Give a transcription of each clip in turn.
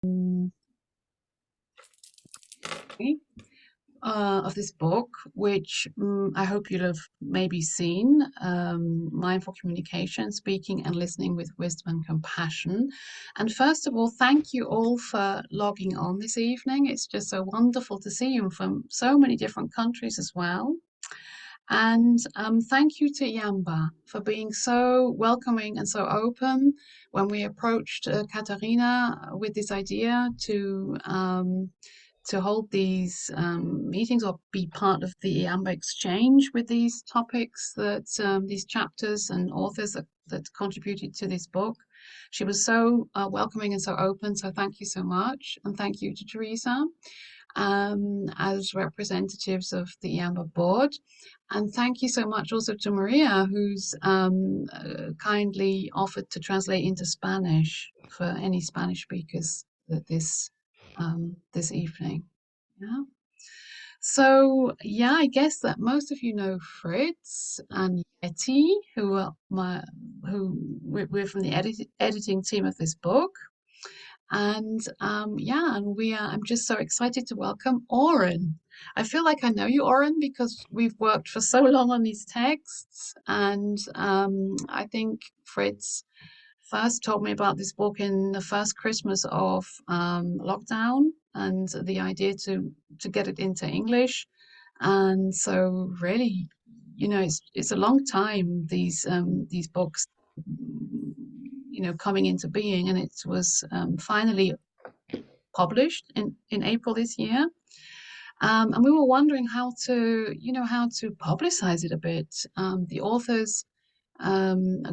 Of this book, which I hope you'll have maybe seen, Mindful Communication, Speaking and Listening with Wisdom and Compassion. And first of all, thank you all for logging on this evening. It's just so wonderful to see you from so many different countries as well. And thank you to Yamba for being so welcoming and so open when we approached Katarina with this idea to hold these meetings or be part of the Yamba exchange with these topics that these chapters and authors that contributed to this book. She was so welcoming and so open. So thank you so much. And thank you to Teresa as representatives of the Yamba board. And thank you so much also to Maria, who's kindly offered to translate into Spanish for any Spanish speakers that this evening. Yeah. So yeah, I guess that most of you know Fritz and Yeti, we're from the editing team of this book. And yeah, and I'm just so excited to welcome Oren. I feel like I know you, Oren, because we've worked for so long on these texts. And I think Fritz first told me about this book in the first Christmas of lockdown and the idea to get it into English. And so really, it's a long time, these books coming into being, and it was finally published in April this year. And we were wondering how to publicize it a bit. The authors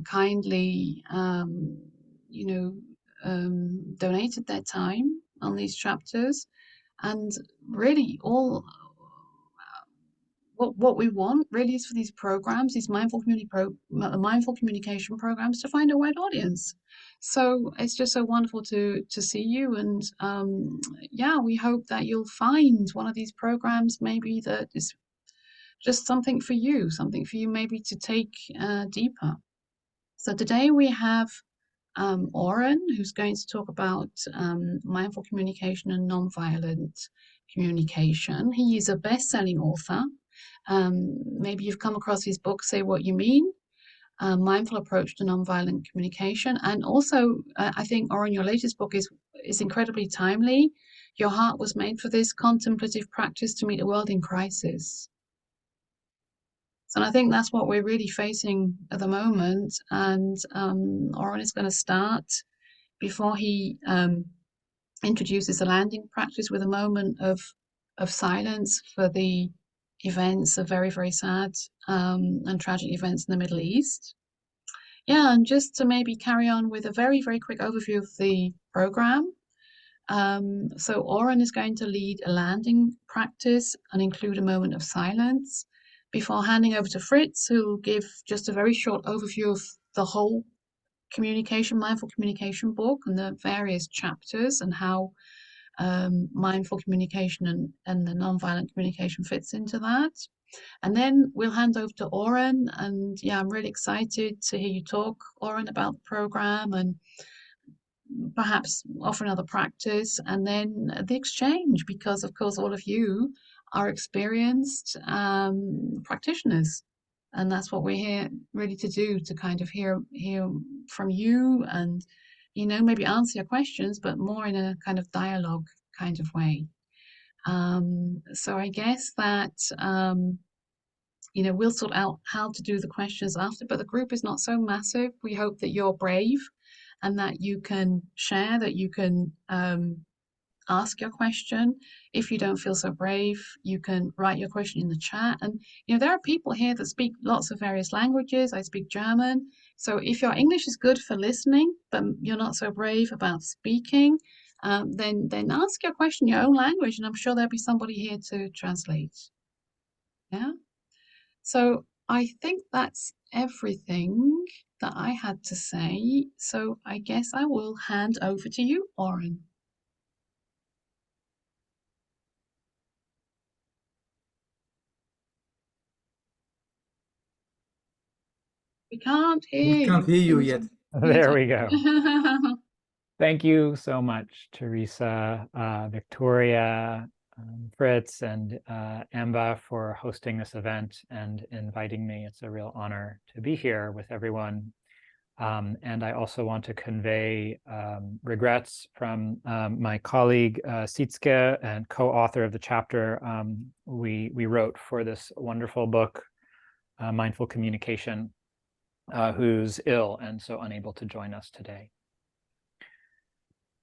kindly, donated their time on these chapters, and really all what we want really is for these programs, these mindful communication programs, to find a wide audience. So it's just so wonderful to see you, and yeah, we hope that you'll find one of these programs maybe that is just something for you maybe to take deeper. So today we have Oren, who's going to talk about mindful communication and nonviolent communication. He is a best-selling author. Maybe you've come across his book, Say What You Mean, Mindful Approach to Nonviolent Communication. And also, I think, Oren, your latest book is incredibly timely. Your Heart Was Made for This, Contemplative Practice to Meet a World in Crisis. And I think that's what we're really facing at the moment. And Oren is going to start before he introduces the landing practice with a moment of silence for the events of very, very sad and tragic events in the Middle East. Yeah, and just to maybe carry on with a very, very quick overview of the program. So Oren is going to lead a landing practice and include a moment of silence before handing over to Fritz, who will give just a very short overview of the whole mindful communication book and the various chapters and how mindful communication and the nonviolent communication fits into that. And then we'll hand over to Oren. And yeah, I'm really excited to hear you talk, Oren, about the program and perhaps offer another practice, and then the exchange, because of course all of you are experienced practitioners, and that's what we're here really to do, to kind of hear from you and maybe answer your questions, but more in a kind of dialogue kind of way. So I guess that we'll sort out how to do the questions after, but the group is not so massive. We hope that you're brave and that you can share, that you can ask your question. If you don't feel so brave, you can write your question in the chat. And there are people here that speak lots of various languages. I speak German. So if your English is good for listening, but you're not so brave about speaking, then ask your question in your own language, and I'm sure there'll be somebody here to translate. Yeah. So I think that's everything that I had to say. So I guess I will hand over to you, Oren. We can't hear We can't you. hear you yet. There we go. Thank you so much, Teresa, Victoria, Fritz, and Amba for hosting this event and inviting me. It's a real honor to be here with everyone. And I also want to convey regrets from my colleague Sietske and co-author of the chapter we wrote for this wonderful book, Mindful Communication, who's ill and so unable to join us today.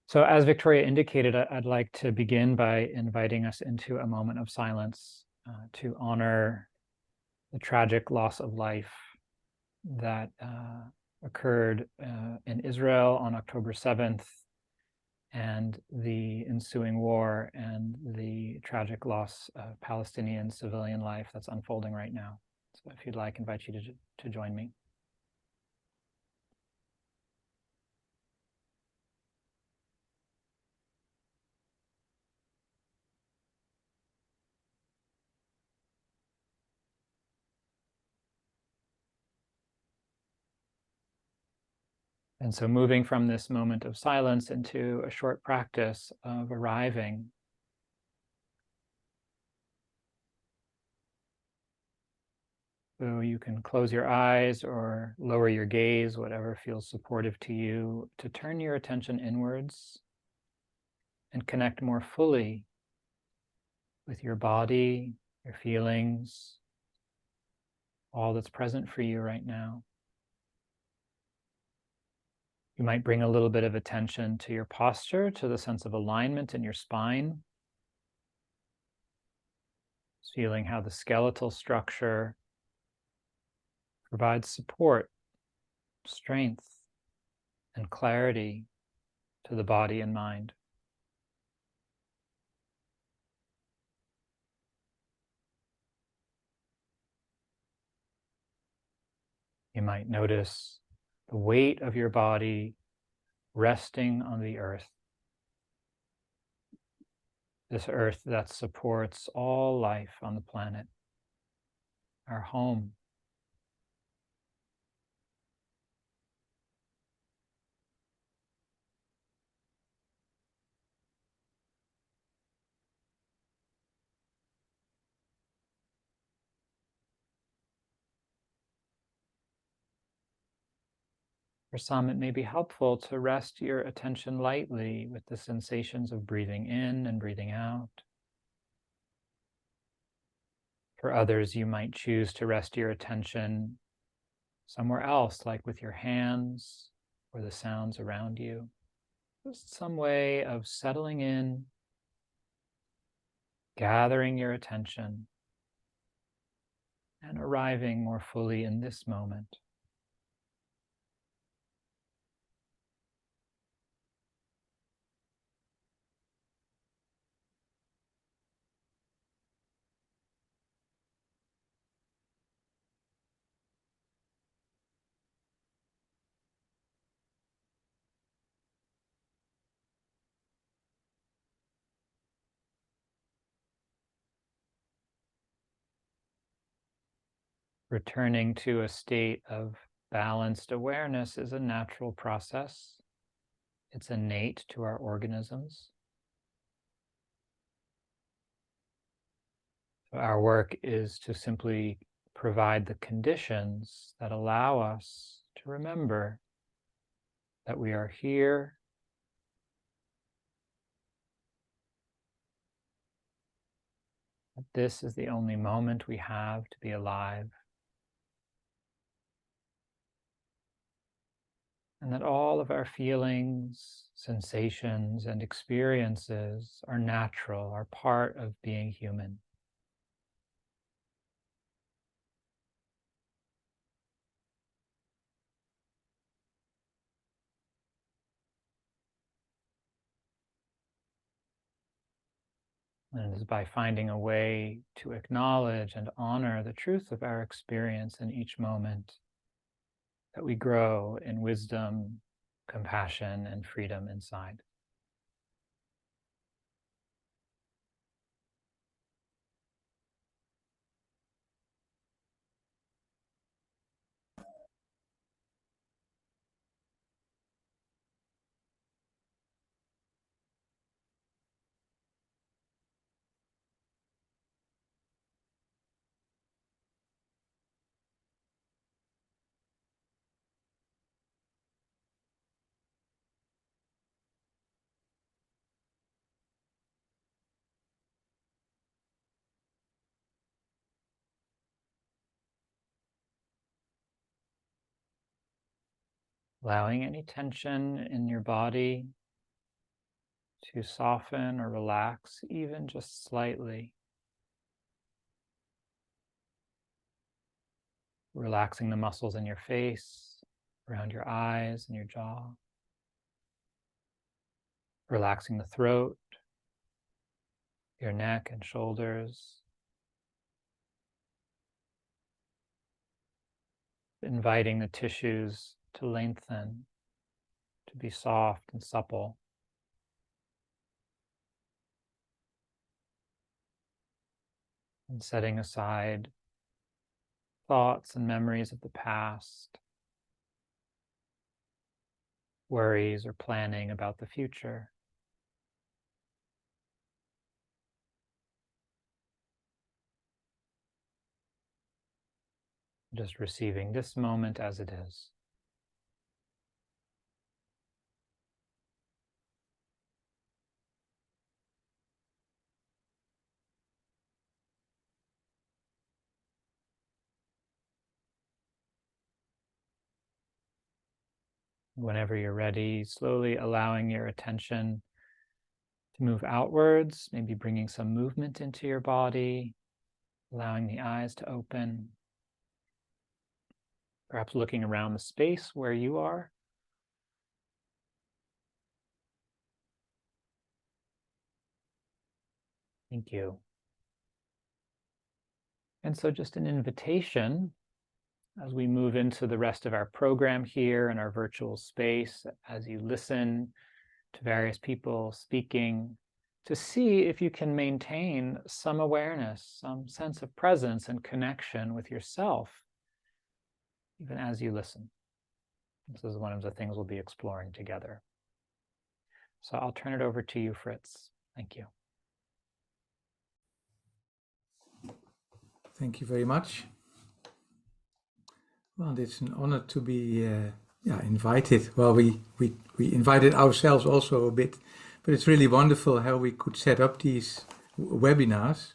So as Victoria indicated, I'd like to begin by inviting us into a moment of silence to honor the tragic loss of life that occurred in Israel on October 7th, and the ensuing war and the tragic loss of Palestinian civilian life that's unfolding right now. So if you'd like, I invite you to join me. And so moving from this moment of silence into a short practice of arriving. So you can close your eyes or lower your gaze, whatever feels supportive to you, to turn your attention inwards and connect more fully with your body, your feelings, all that's present for you right now. You might bring a little bit of attention to your posture, to the sense of alignment in your spine, feeling how the skeletal structure provides support, strength, and clarity to the body and mind. You might notice the weight of your body resting on the earth. This earth that supports all life on the planet, our home. For some, it may be helpful to rest your attention lightly with the sensations of breathing in and breathing out. For others, you might choose to rest your attention somewhere else, like with your hands or the sounds around you. Just some way of settling in, gathering your attention, and arriving more fully in this moment. Returning to a state of balanced awareness is a natural process. It's innate to our organisms. So our work is to simply provide the conditions that allow us to remember that we are here, that this is the only moment we have to be alive, and that all of our feelings, sensations, and experiences are natural, are part of being human. And it is by finding a way to acknowledge and honor the truth of our experience in each moment that we grow in wisdom, compassion, and freedom inside. allowing any tension in your body to soften or relax, even just slightly. Relaxing the muscles in your face, around your eyes and your jaw. Relaxing the throat, your neck and shoulders. Inviting the tissues to lengthen, to be soft and supple. And setting aside thoughts and memories of the past, worries or planning about the future. Just receiving this moment as it is. Whenever you're ready, slowly allowing your attention to move outwards, maybe bringing some movement into your body, allowing the eyes to open, perhaps looking around the space where you are. Thank you. And so just an invitation as we move into the rest of our program here in our virtual space, as you listen to various people speaking, to see if you can maintain some awareness, some sense of presence and connection with yourself, even as you listen. This is one of the things we'll be exploring together. So I'll turn it over to you, Fritz. Thank you. Thank you very much. Well, it's an honor to be invited. Well, we invited ourselves also a bit, but it's really wonderful how we could set up these webinars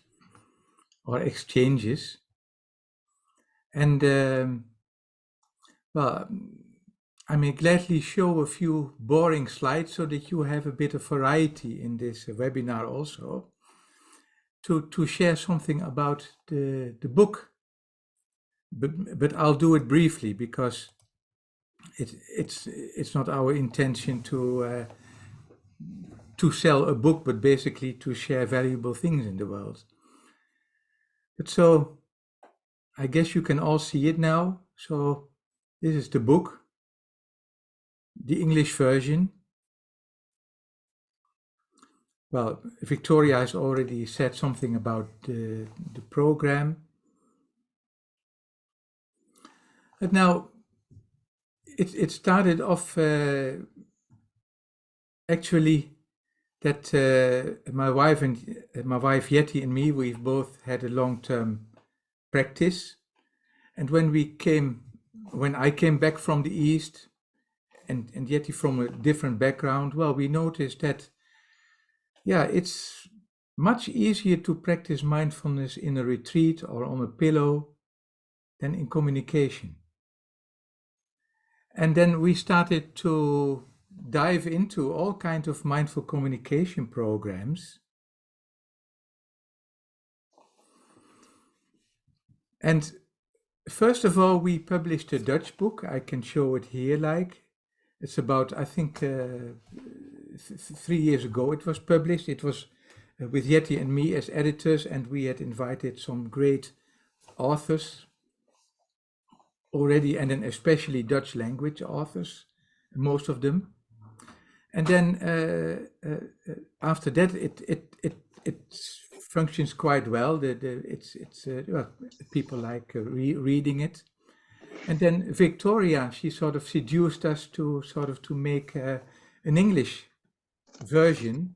or exchanges. And well, I may gladly show a few boring slides so that you have a bit of variety in this webinar also, to share something about the book. But I'll do it briefly because it's not our intention to sell a book, but basically to share valuable things in the world. But so I guess you can all see it now. So this is the book, the English version. Well, Victoria has already said something about the program. But now it started off actually that my wife Yeti and me, we've both had a long-term practice, and when I came back from the East, and Yeti from a different background, well, we noticed that it's much easier to practice mindfulness in a retreat or on a pillow than in communication. And then we started to dive into all kinds of mindful communication programs. And first of all, we published a Dutch book. I can show it here. It's about, I think, 3 years ago it was published. It was with Yeti and me as editors, and we had invited some great authors already, and then especially Dutch language authors, most of them. And then after that, it functions quite well. People like reading it. And then Victoria, she sort of seduced us to make an English version.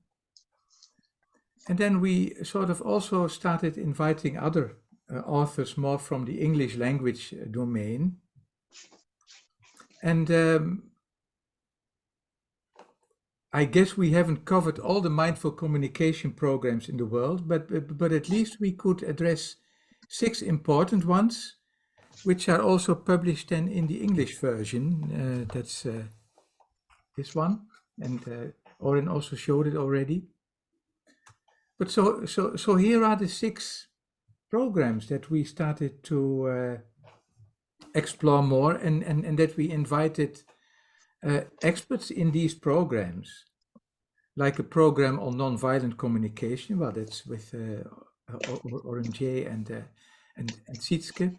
And then we sort of also started inviting other authors more from the English language domain. And I guess we haven't covered all the mindful communication programs in the world, but at least we could address 6 important ones which are also published then in the English version. That's this one, and Oren also showed it already. But so here are the 6 programs that we started to explore more, and that we invited experts in these programs, like a program on nonviolent communication. Well, that's with Oren and Sietske.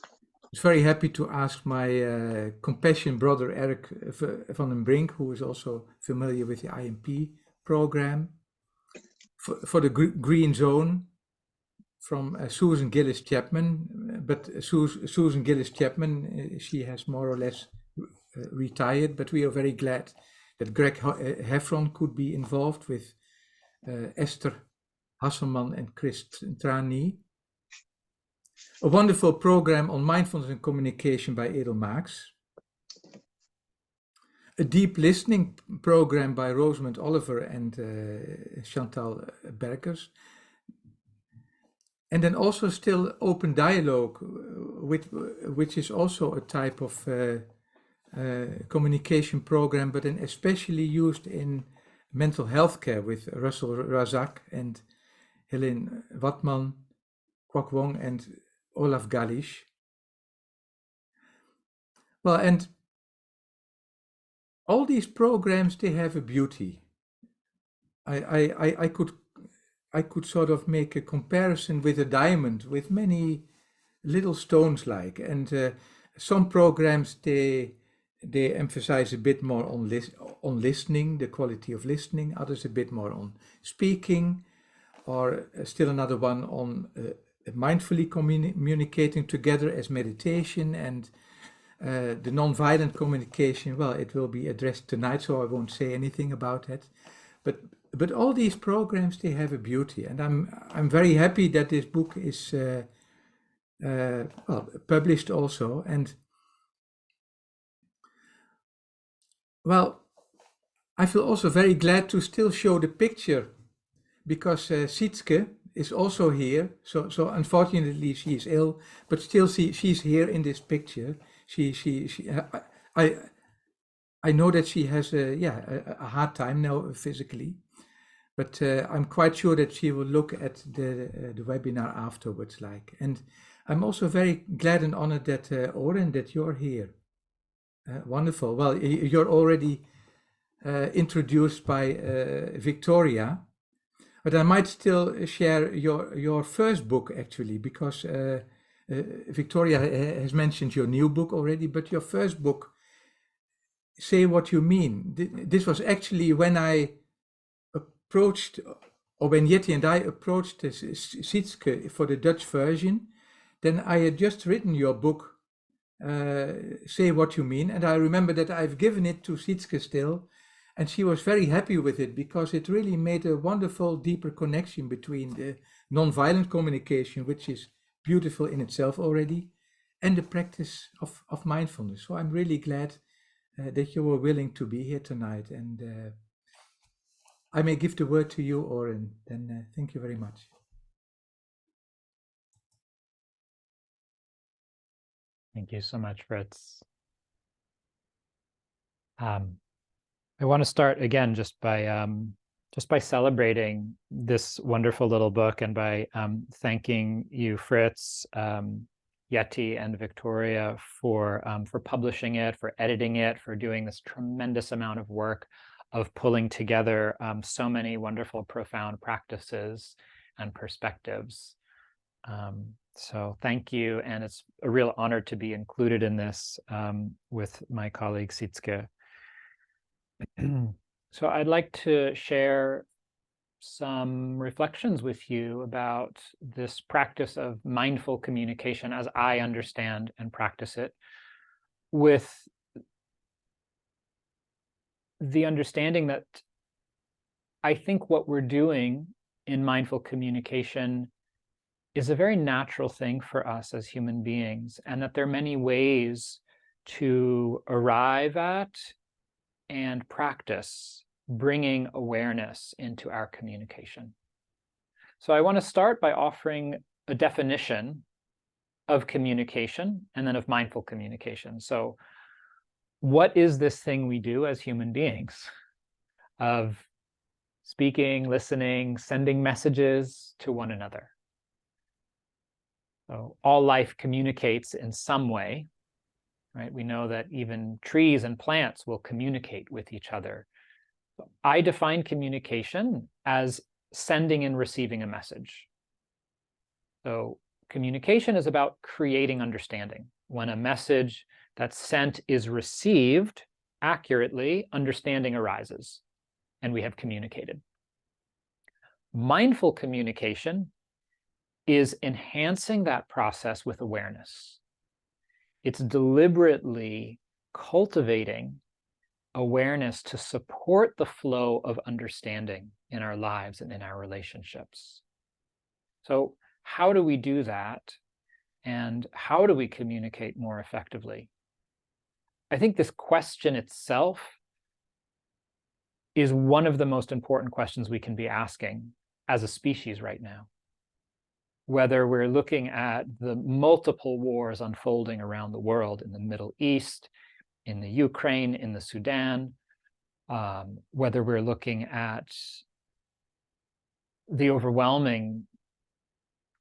I was very happy to ask my compassion brother Eric van den Brink, who is also familiar with the IMP program, for the Green Zone from Susan Gillis Chapman. But Susan Gillis Chapman, she has more or less retired, but we are very glad that Greg Heffron could be involved with Esther Hasselman and Chris Trani. A wonderful program on mindfulness and communication by Edel Max. A deep listening program by Rosamund Oliver and Chantal Bergers. And then also still open dialogue, which is also a type of communication program, but then especially used in mental health care with Russell Razak and Helene Watman, Kwok Wong and Olaf Galish. Well, and all these programs, they have a beauty. I could sort of make a comparison with a diamond with many little stones like, and some programs they emphasize a bit more on listening, the quality of listening, others a bit more on speaking, or still another one on mindfully communicating together as meditation, and the nonviolent communication, well, it will be addressed tonight, so I won't say anything about it. But all these programs, they have a beauty, and I'm very happy that this book is well, published also. And well, I feel also very glad to still show the picture, because Sietske is also here. So unfortunately she is ill, but still she's here in this picture. I know that she has a hard time now physically, but I'm quite sure that she will look at the webinar afterwards. And I'm also very glad and honored that Oren, that you're here. Wonderful. Well, you're already introduced by Victoria, but I might still share your first book actually, because Victoria has mentioned your new book already, but your first book, Say What You Mean. This was actually when I approached, or when Yeti and I approached Sietske for the Dutch version. Then I had just written your book, Say What You Mean, and I remember that I've given it to Sietske still, and she was very happy with it, because it really made a wonderful, deeper connection between the nonviolent communication, which is beautiful in itself already, and the practice of mindfulness. So I'm really glad that you were willing to be here tonight, and I may give the word to you, Oren. Then thank you very much. Thank you so much, Fritz. I want to start again just by celebrating this wonderful little book, and by thanking you, Fritz, Yeti, and Victoria for publishing it, for editing it, for doing this tremendous amount of work of pulling together so many wonderful, profound practices and perspectives. So thank you, and it's a real honor to be included in this with my colleague Sietske. So I'd like to share some reflections with you about this practice of mindful communication as I understand and practice it, with the understanding that I think what we're doing in mindful communication is a very natural thing for us as human beings, and that there are many ways to arrive at and practice bringing awareness into our communication. So I want to start by offering a definition of communication and then of mindful communication. So what is this thing we do as human beings of speaking, listening, sending messages to one another? So all life communicates in some way, right? We know that even trees and plants will communicate with each other. I define communication as sending and receiving a message. So communication is about creating understanding. When a message that's sent is received accurately, understanding arises, and we have communicated. Mindful communication is enhancing that process with awareness. It's deliberately cultivating awareness to support the flow of understanding in our lives and in our relationships. So how do we do that? And how do we communicate more effectively? I think this question itself is one of the most important questions we can be asking as a species right now. Whether we're looking at the multiple wars unfolding around the world in the Middle East, in the Ukraine, in the Sudan, whether we're looking at the overwhelming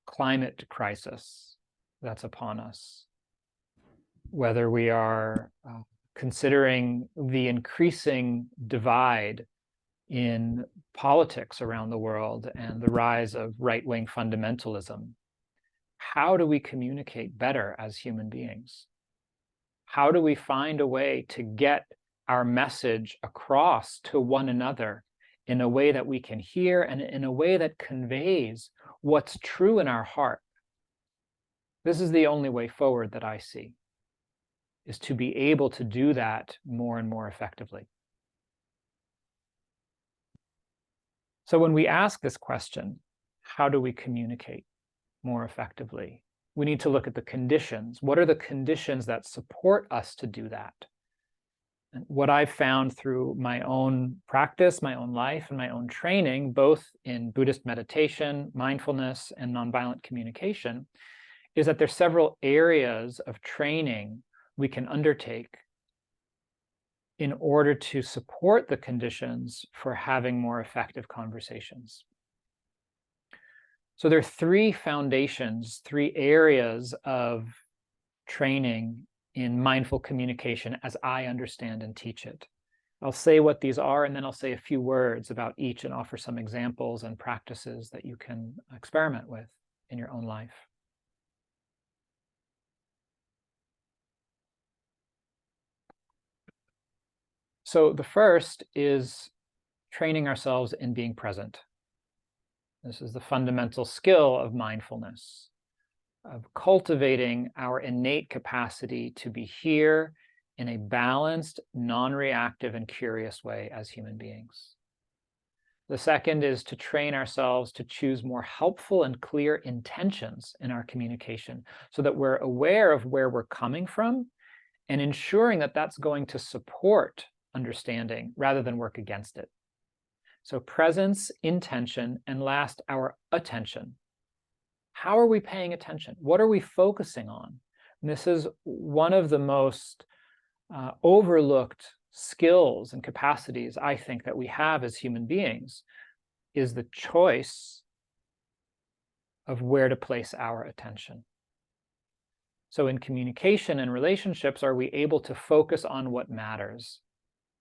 climate crisis that's upon us, whether we are considering the increasing divide in politics around the world and the rise of right-wing fundamentalism. How do we communicate better as human beings? How do we find a way to get our message across to one another in a way that we can hear and in a way that conveys what's true in our heart? This is the only way forward that I see, is to be able to do that more and more effectively. So when we ask this question, how do we communicate more effectively? We need to look at the conditions. What are the conditions that support us to do that? And what I've found through my own practice, my own life, and my own training, both in Buddhist meditation, mindfulness, and nonviolent communication, is that there's several areas of training we can undertake in order to support the conditions for having more effective conversations. So there are three foundations, three areas of training in mindful communication as I understand and teach it. I'll say what these are, and then I'll say a few words about each and offer some examples and practices that you can experiment with in your own life. So the first is training ourselves in being present. This is the fundamental skill of mindfulness, of cultivating our innate capacity to be here in a balanced, non-reactive, and curious way as human beings. The second is to train ourselves to choose more helpful and clear intentions in our communication so that we're aware of where we're coming from and ensuring that that's going to support understanding rather than work against it. So presence, intention, and last, our attention. How are we paying attention? What are we focusing on? And this is one of the most overlooked skills and capacities, I think, that we have as human beings, is the choice of where to place our attention. So in communication and relationships, are we able to focus on what matters?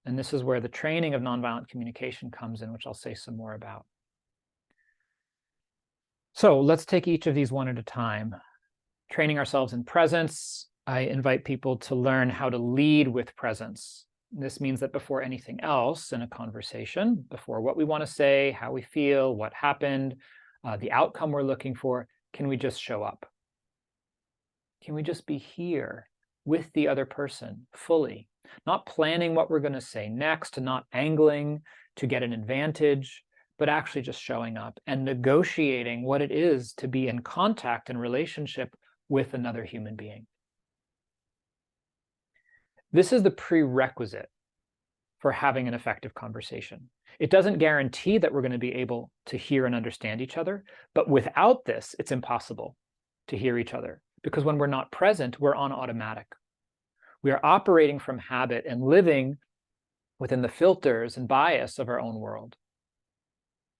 And this is where the training of nonviolent communication comes in, which I'll say some more about. So let's take each of these one at a time. Training ourselves in presence. I invite people to learn how to lead with presence. This means that before anything else in a conversation, before what we want to say, how we feel, what happened, the outcome we're looking for, can we just show up? Can we just be here with the other person fully? Not planning what we're going to say next, not angling to get an advantage, but actually just showing up and negotiating what it is to be in contact and relationship with another human being. This is the prerequisite for having an effective conversation. It doesn't guarantee that we're going to be able to hear and understand each other, but without this, it's impossible to hear each other. because when we're not present, we're on automatic. We are operating from habit and living within the filters and bias of our own world.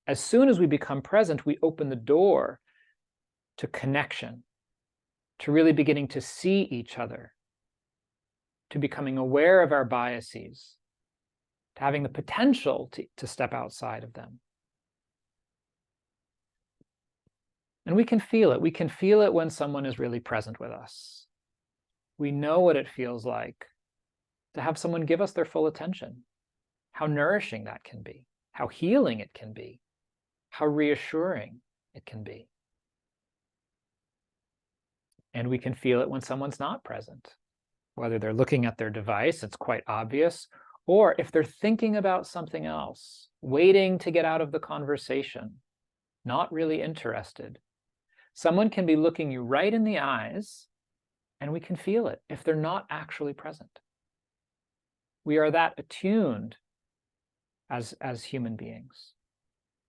As soon as we become present, we open the door to connection, to really beginning to see each other, to becoming aware of our biases, to having the potential to step outside of them. And we can feel it. We can feel it when someone is really present with us. We know what it feels like to have someone give us their full attention, how nourishing that can be, how healing it can be, how reassuring it can be. And we can feel it when someone's not present, whether they're looking at their device, it's quite obvious, or if they're thinking about something else, waiting to get out of the conversation, not really interested. Someone can be looking you right in the eyes, and we can feel it if they're not actually present. We are that attuned as human beings.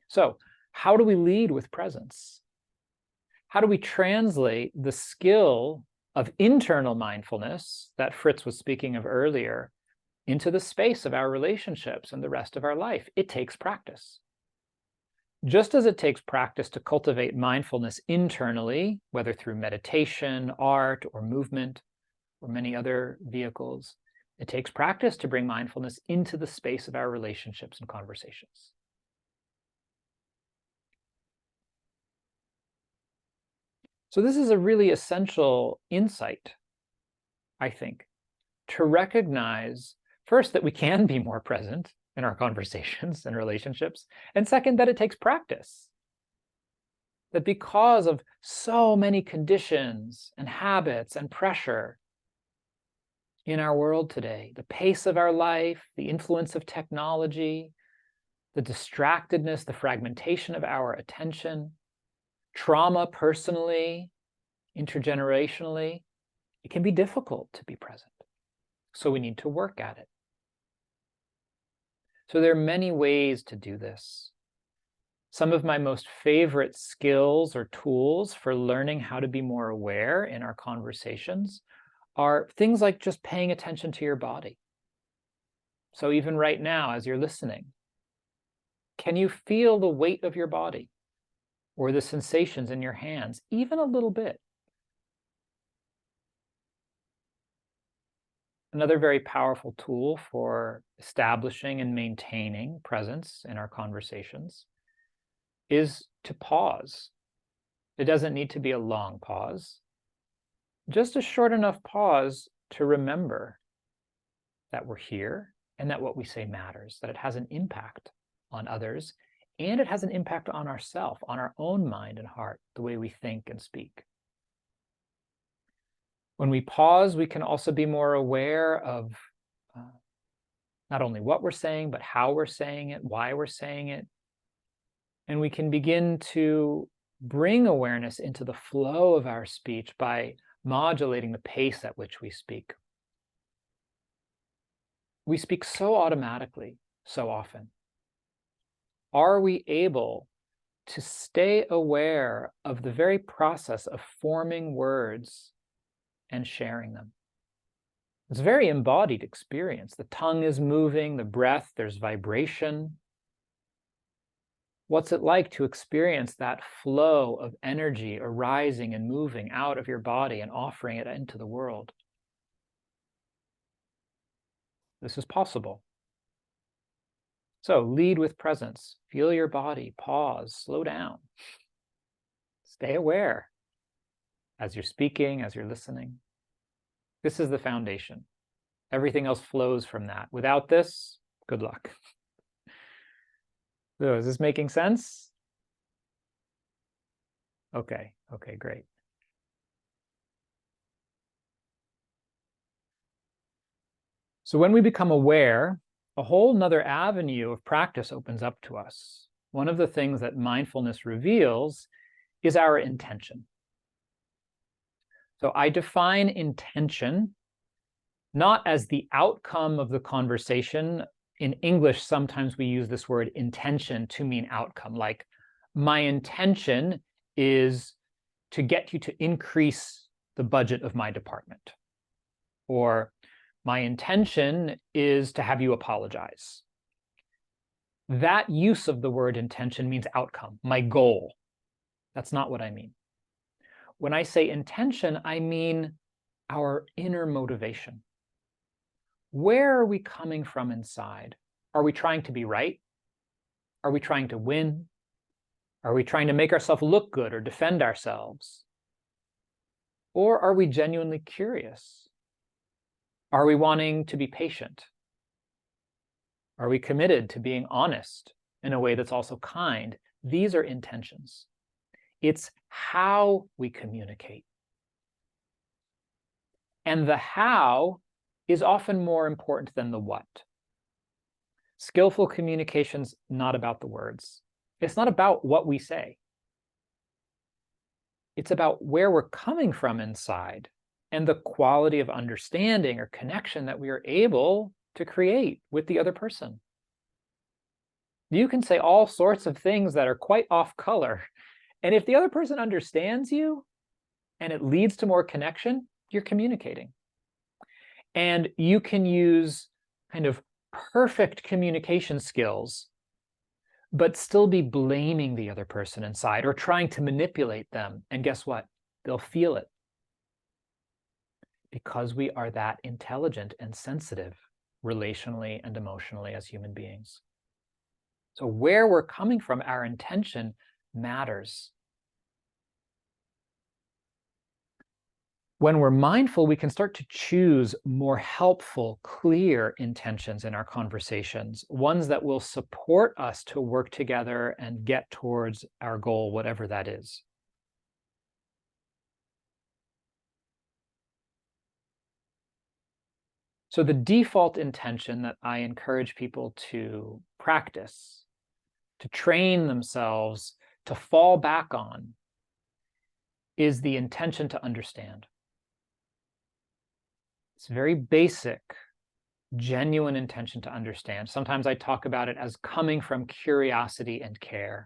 So, how do we lead with presence? How do we translate the skill of internal mindfulness that Fritz was speaking of earlier into the space of our relationships and the rest of our life? It takes practice. Just as it takes practice to cultivate mindfulness internally, whether through meditation, art, or movement, or many other vehicles, it takes practice to bring mindfulness into the space of our relationships and conversations. So this is a really essential insight, I think, to recognize first that we can be more present in our conversations and relationships, and second, that it takes practice. That because of so many conditions and habits and pressure in our world today, the pace of our life, the influence of technology, the distractedness, the fragmentation of our attention, trauma personally, intergenerationally, it can be difficult to be present. So we need to work at it. So there are many ways to do this. Some of my most favorite skills or tools for learning how to be more aware in our conversations are things like just paying attention to your body. So even right now, as you're listening, can you feel the weight of your body or the sensations in your hands, even a little bit? Another very powerful tool for establishing and maintaining presence in our conversations is to pause. It doesn't need to be a long pause, just a short enough pause to remember that we're here and that what we say matters, that it has an impact on others, and it has an impact on ourselves, on our own mind and heart, the way we think and speak. When we pause, we can also be more aware of not only what we're saying, but how we're saying it, why we're saying it. And we can begin to bring awareness into the flow of our speech by modulating the pace at which we speak. We speak so automatically, so often. Are we able to stay aware of the very process of forming words and sharing them? It's a very embodied experience. The tongue is moving, the breath, there's vibration. What's it like to experience that flow of energy arising and moving out of your body and offering it into the world? This is possible. So lead with presence. Feel your body. Pause. Slow down. Stay aware as you're speaking, as you're listening. This is the foundation. Everything else flows from that. Without this, good luck. So is this making sense? Okay, great. So when we become aware, a whole nother avenue of practice opens up to us. One of the things that mindfulness reveals is our intention. So I define intention not as the outcome of the conversation. In English, sometimes we use this word intention to mean outcome, like my intention is to get you to increase the budget of my department. Or my intention is to have you apologize. That use of the word intention means outcome, my goal. That's not what I mean. When I say intention, I mean our inner motivation. Where are we coming from inside? Are we trying to be right? Are we trying to win? Are we trying to make ourselves look good or defend ourselves? Or are we genuinely curious? Are we wanting to be patient? Are we committed to being honest in a way that's also kind? These are intentions. It's how we communicate. And the how is often more important than the what. Skillful communication's not about the words. It's not about what we say. It's about where we're coming from inside and the quality of understanding or connection that we are able to create with the other person. You can say all sorts of things that are quite off color, and if the other person understands you and it leads to more connection, you're communicating. And you can use kind of perfect communication skills, but still be blaming the other person inside or trying to manipulate them. And guess what? They'll feel it. Because we are that intelligent and sensitive relationally and emotionally as human beings. So where we're coming from, our intention matters. When we're mindful, we can start to choose more helpful, clear intentions in our conversations, ones that will support us to work together and get towards our goal, whatever that is. So the default intention that I encourage people to practice, to train themselves to fall back on, is the intention to understand. It's very basic, genuine intention to understand. Sometimes I talk about it as coming from curiosity and care.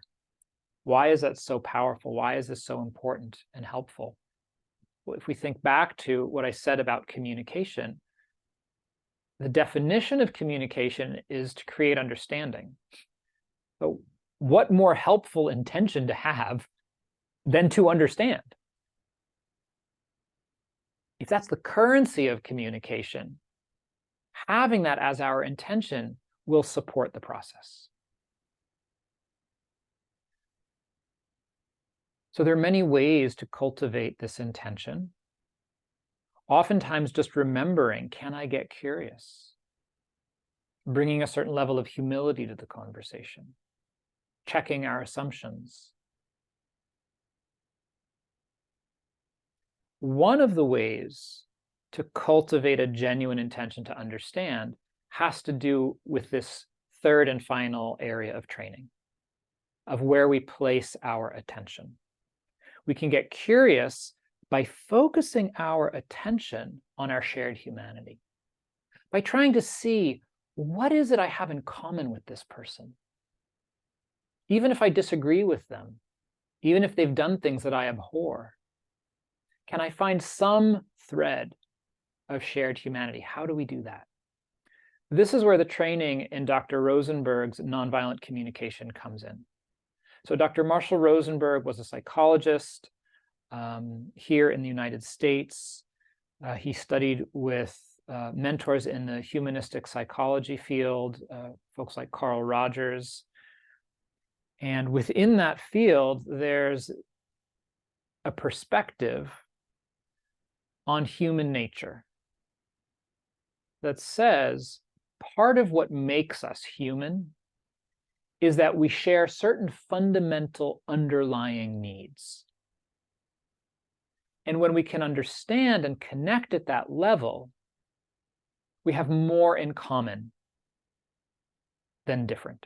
Why is that so powerful? Why is this so important and helpful? Well, if we think back to what I said about communication, the definition of communication is to create understanding. So what more helpful intention to have than to understand? If that's the currency of communication, having that as our intention will support the process. So there are many ways to cultivate this intention. Oftentimes just remembering, can I get curious? Bringing a certain level of humility to the conversation, checking our assumptions. One of the ways to cultivate a genuine intention to understand has to do with this third and final area of training, of where we place our attention. We can get curious by focusing our attention on our shared humanity, by trying to see, what is it I have in common with this person? Even if I disagree with them, even if they've done things that I abhor, can I find some thread of shared humanity? How do we do that? This is where the training in Dr. Rosenberg's Nonviolent Communication comes in. So Dr. Marshall Rosenberg was a psychologist here in the United States. He studied with mentors in the humanistic psychology field, folks like Carl Rogers. And within that field, there's a perspective on human nature that says part of what makes us human is that we share certain fundamental underlying needs. And when we can understand and connect at that level, we have more in common than different.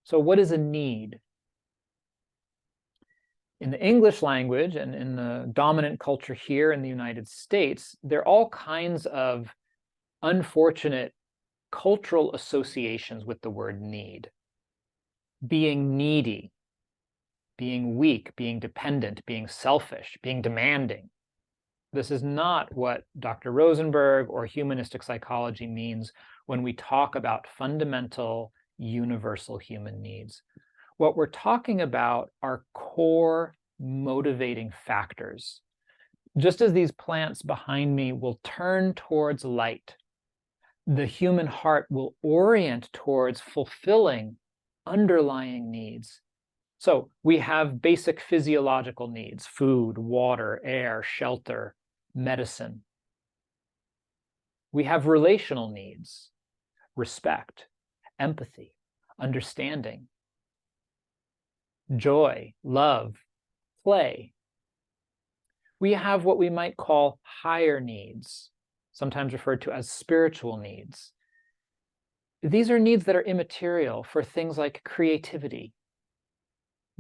So what is a need? In the English language and in the dominant culture here in the United States, there are all kinds of unfortunate cultural associations with the word need. Being needy, being weak, being dependent, being selfish, being demanding. This is not what Dr. Rosenberg or humanistic psychology means when we talk about fundamental universal human needs. What we're talking about are core motivating factors. Just as these plants behind me will turn towards light, the human heart will orient towards fulfilling underlying needs. So we have basic physiological needs: food, water, air, shelter, medicine. We have relational needs: respect, empathy, understanding, joy, love, play. We have what we might call higher needs, sometimes referred to as spiritual needs. These are needs that are immaterial for things like creativity,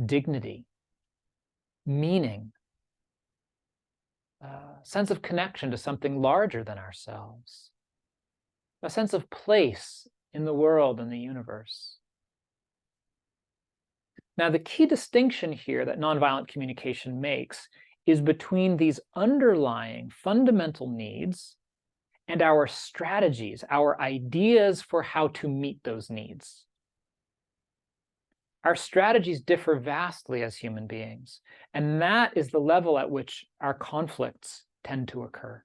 dignity, meaning, sense of connection to something larger than ourselves, a sense of place in the world and the universe. Now, the key distinction here that nonviolent communication makes is between these underlying fundamental needs and our strategies, our ideas for how to meet those needs. Our strategies differ vastly as human beings, and that is the level at which our conflicts tend to occur.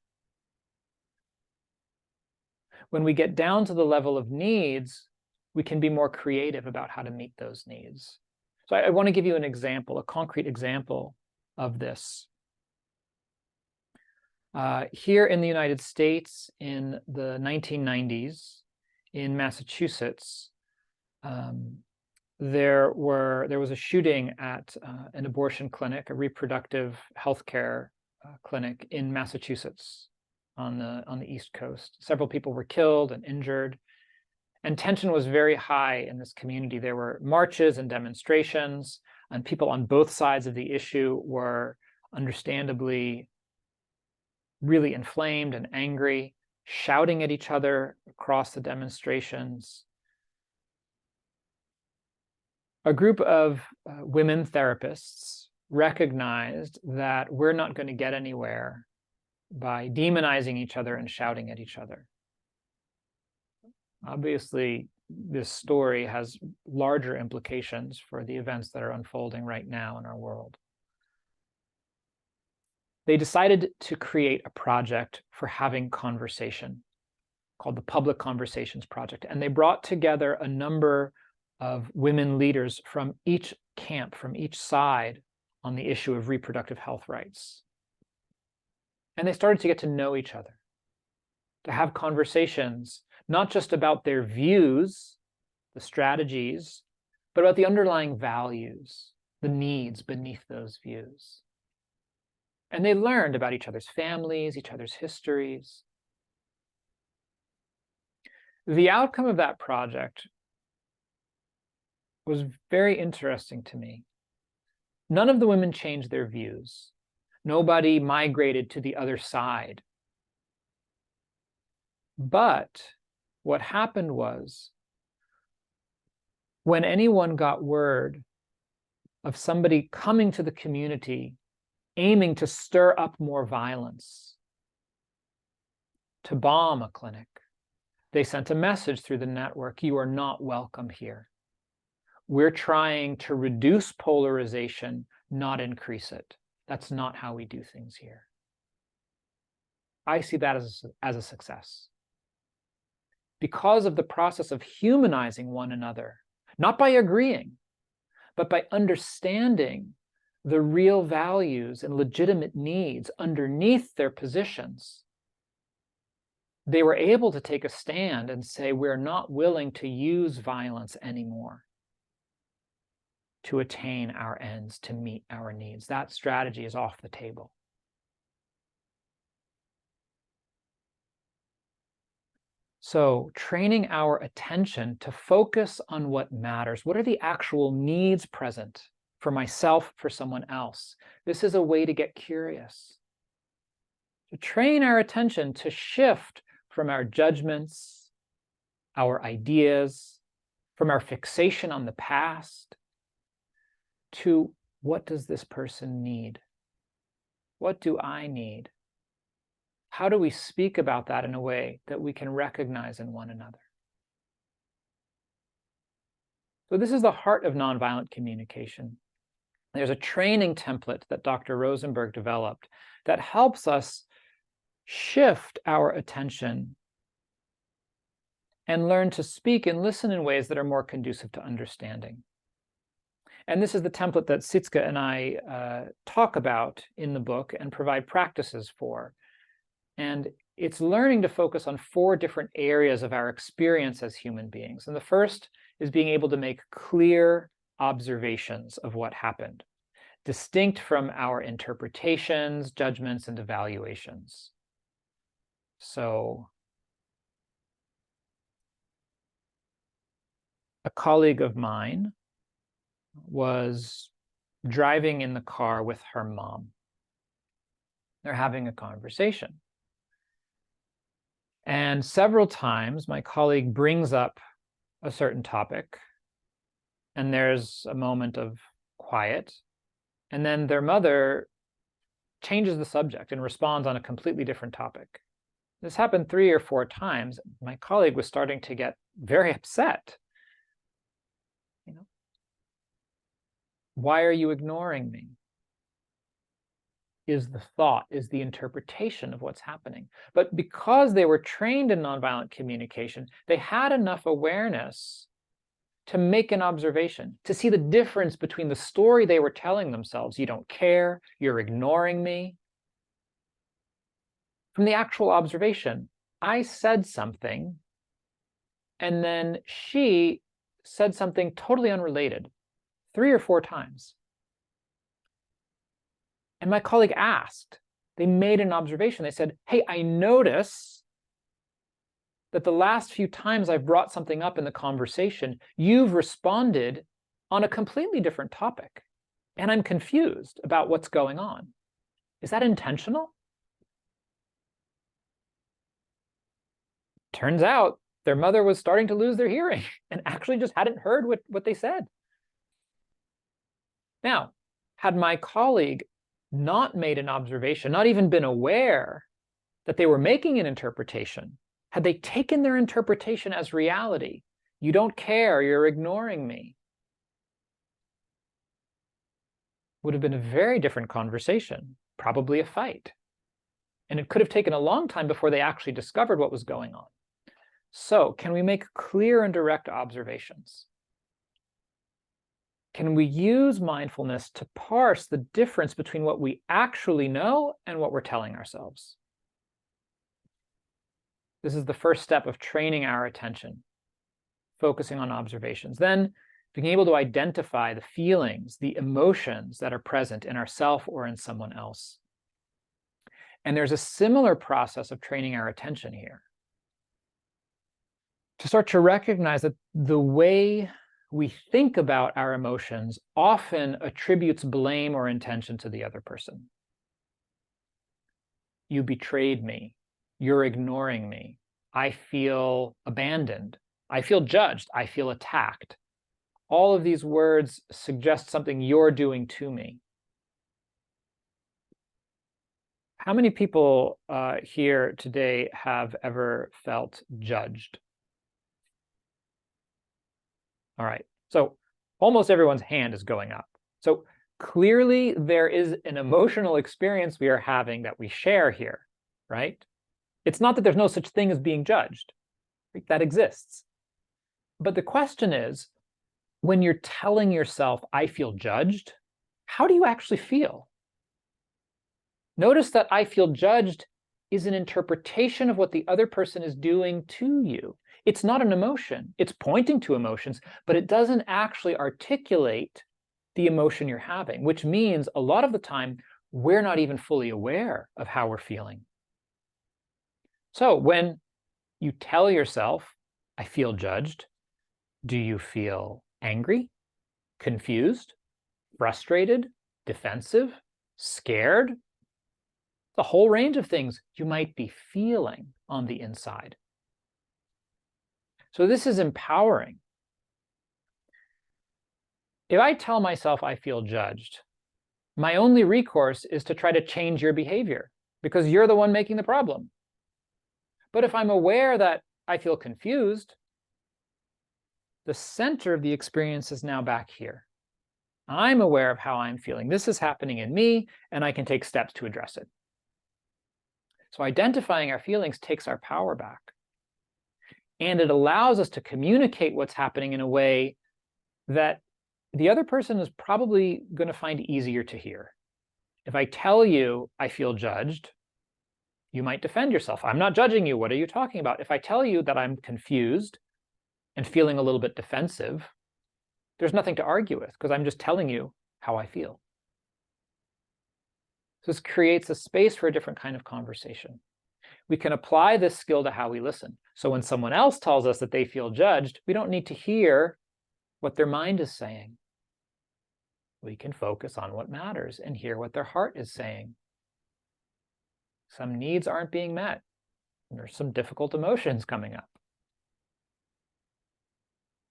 When we get down to the level of needs, we can be more creative about how to meet those needs. So I want to give you an example, a concrete example of this. Here in the United States in the 1990s, in Massachusetts, there was a shooting at an abortion clinic, a reproductive health care clinic in Massachusetts on the East Coast. Several people were killed and injured, and tension was very high in this community. There were marches and demonstrations, and people on both sides of the issue were understandably really inflamed and angry, shouting at each other across the demonstrations. A group of women therapists recognized that we're not going to get anywhere by demonizing each other and shouting at each other. Obviously, this story has larger implications for the events that are unfolding right now in our world. They decided to create a project for having conversation called the Public Conversations Project. And they brought together a number of women leaders from each camp, from each side on the issue of reproductive health rights. And they started to get to know each other, to have conversations, not just about their views, the strategies, but about the underlying values, the needs beneath those views. And they learned about each other's families, each other's histories. The outcome of that project was very interesting to me. None of the women changed their views. Nobody migrated to the other side. But what happened was, when anyone got word of somebody coming to the community aiming to stir up more violence, to bomb a clinic, they sent a message through the network: you are not welcome here. We're trying to reduce polarization, not increase it. That's not how we do things here. I see that as a success. Because of the process of humanizing one another, not by agreeing, but by understanding the real values and legitimate needs underneath their positions, they were able to take a stand and say, we're not willing to use violence anymore to attain our ends, to meet our needs. That strategy is off the table. So training our attention to focus on what matters. What are the actual needs present for myself, for someone else? This is a way to get curious. To train our attention to shift from our judgments, our ideas, from our fixation on the past, to what does this person need? What do I need? How do we speak about that in a way that we can recognize in one another? So this is the heart of nonviolent communication. There's a training template that Dr. Rosenberg developed that helps us shift our attention and learn to speak and listen in ways that are more conducive to understanding. And this is the template that Sietske and I talk about in the book and provide practices for. And it's learning to focus on 4 different areas of our experience as human beings. And the first is being able to make clear observations of what happened, distinct from our interpretations, judgments, and evaluations. So a colleague of mine was driving in the car with her mom. They're having a conversation. And several times my colleague brings up a certain topic, and there's a moment of quiet, and then their mother changes the subject and responds on a completely different topic. This happened 3 or 4 times. My colleague was starting to get very upset. You know, why are you ignoring me? Is the thought, is the interpretation of what's happening. But because they were trained in nonviolent communication, they had enough awareness to make an observation, to see the difference between the story they were telling themselves, you don't care, you're ignoring me, from the actual observation. I said something, and then she said something totally unrelated 3 or 4 times. And my colleague asked, they made an observation. They said, hey, I notice that the last few times I've brought something up in the conversation, you've responded on a completely different topic. And I'm confused about what's going on. Is that intentional? Turns out their mother was starting to lose their hearing and actually just hadn't heard what they said. Now, had my colleague not made an observation, not even been aware that they were making an interpretation, had they taken their interpretation as reality, you don't care, you're ignoring me, would have been a very different conversation, probably a fight. And it could have taken a long time before they actually discovered what was going on. So, can we make clear and direct observations? Can we use mindfulness to parse the difference between what we actually know and what we're telling ourselves? This is the first step of training our attention, focusing on observations. Then being able to identify the feelings, the emotions that are present in ourselves or in someone else. And there's a similar process of training our attention here. To start to recognize that the way we think about our emotions often attributes blame or intention to the other person. You betrayed me. You're ignoring me. I feel abandoned. I feel judged. I feel attacked. All of these words suggest something you're doing to me. How many people here today have ever felt judged? All right, so almost everyone's hand is going up. So clearly there is an emotional experience we are having that we share here, right? It's not that there's no such thing as being judged. Right? That exists. But the question is, when you're telling yourself, I feel judged, how do you actually feel? Notice that I feel judged is an interpretation of what the other person is doing to you. It's not an emotion. It's pointing to emotions, but it doesn't actually articulate the emotion you're having, which means a lot of the time, we're not even fully aware of how we're feeling. So when you tell yourself, I feel judged, do you feel angry, confused, frustrated, defensive, scared? The whole range of things you might be feeling on the inside. So this is empowering. If I tell myself I feel judged, my only recourse is to try to change your behavior. because you're the one making the problem. But if I'm aware that I feel confused, the center of the experience is now back here. I'm aware of how I'm feeling. This is happening in me, and I can take steps to address it. So identifying our feelings takes our power back. And it allows us to communicate what's happening in a way that the other person is probably going to find easier to hear. If I tell you I feel judged, you might defend yourself. I'm not judging you. What are you talking about? If I tell you that I'm confused and feeling a little bit defensive, there's nothing to argue with because I'm just telling you how I feel. So this creates a space for a different kind of conversation. We can apply this skill to how we listen. So when someone else tells us that they feel judged, we don't need to hear what their mind is saying. We can focus on what matters and hear what their heart is saying. Some needs aren't being met. And there's some difficult emotions coming up.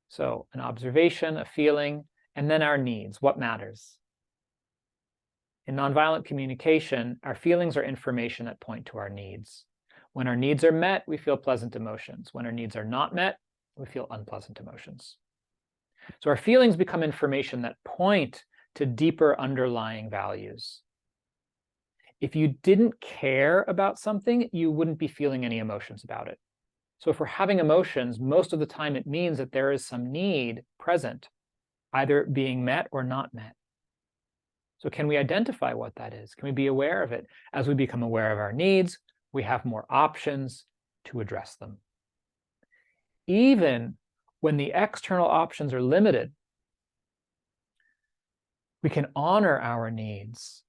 So an observation, a feeling, and then our needs, what matters. In nonviolent communication, our feelings are information that point to our needs. When our needs are met, we feel pleasant emotions. When our needs are not met, we feel unpleasant emotions. So our feelings become information that point to deeper underlying values. If you didn't care about something, you wouldn't be feeling any emotions about it. So if we're having emotions, most of the time it means that there is some need present, either being met or not met. So can we identify what that is? Can we be aware of it? As we become aware of our needs, we have more options to address them. Even when the external options are limited, we can honor our needs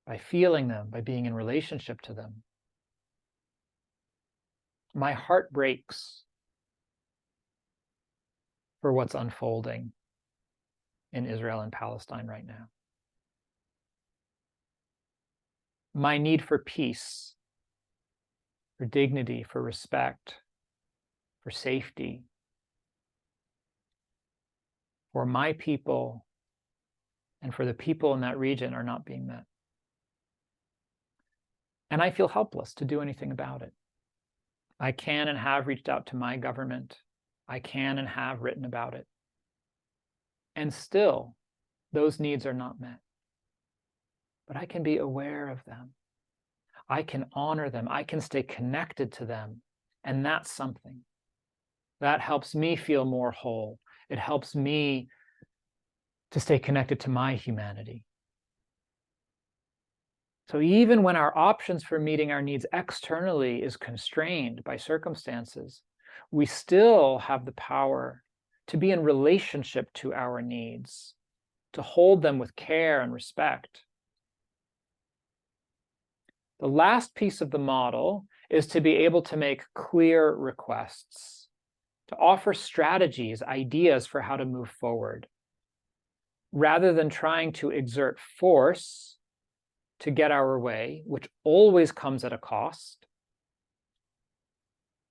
by feeling them, by being in relationship to them. My heart breaks for what's unfolding in Israel and Palestine right now. My need for peace, for dignity, for respect, for safety, for my people and for the people in that region are not being met. And I feel helpless to do anything about it. I can and have reached out to my government. I can and have written about it. And still, those needs are not met. But I can be aware of them. I can honor them. I can stay connected to them. And that's something. That helps me feel more whole. It helps me to stay connected to my humanity. So even when our options for meeting our needs externally is constrained by circumstances, we still have the power to be in relationship to our needs, to hold them with care and respect. The last piece of the model is to be able to make clear requests, to offer strategies, ideas for how to move forward, rather than trying to exert force to get our way, which always comes at a cost,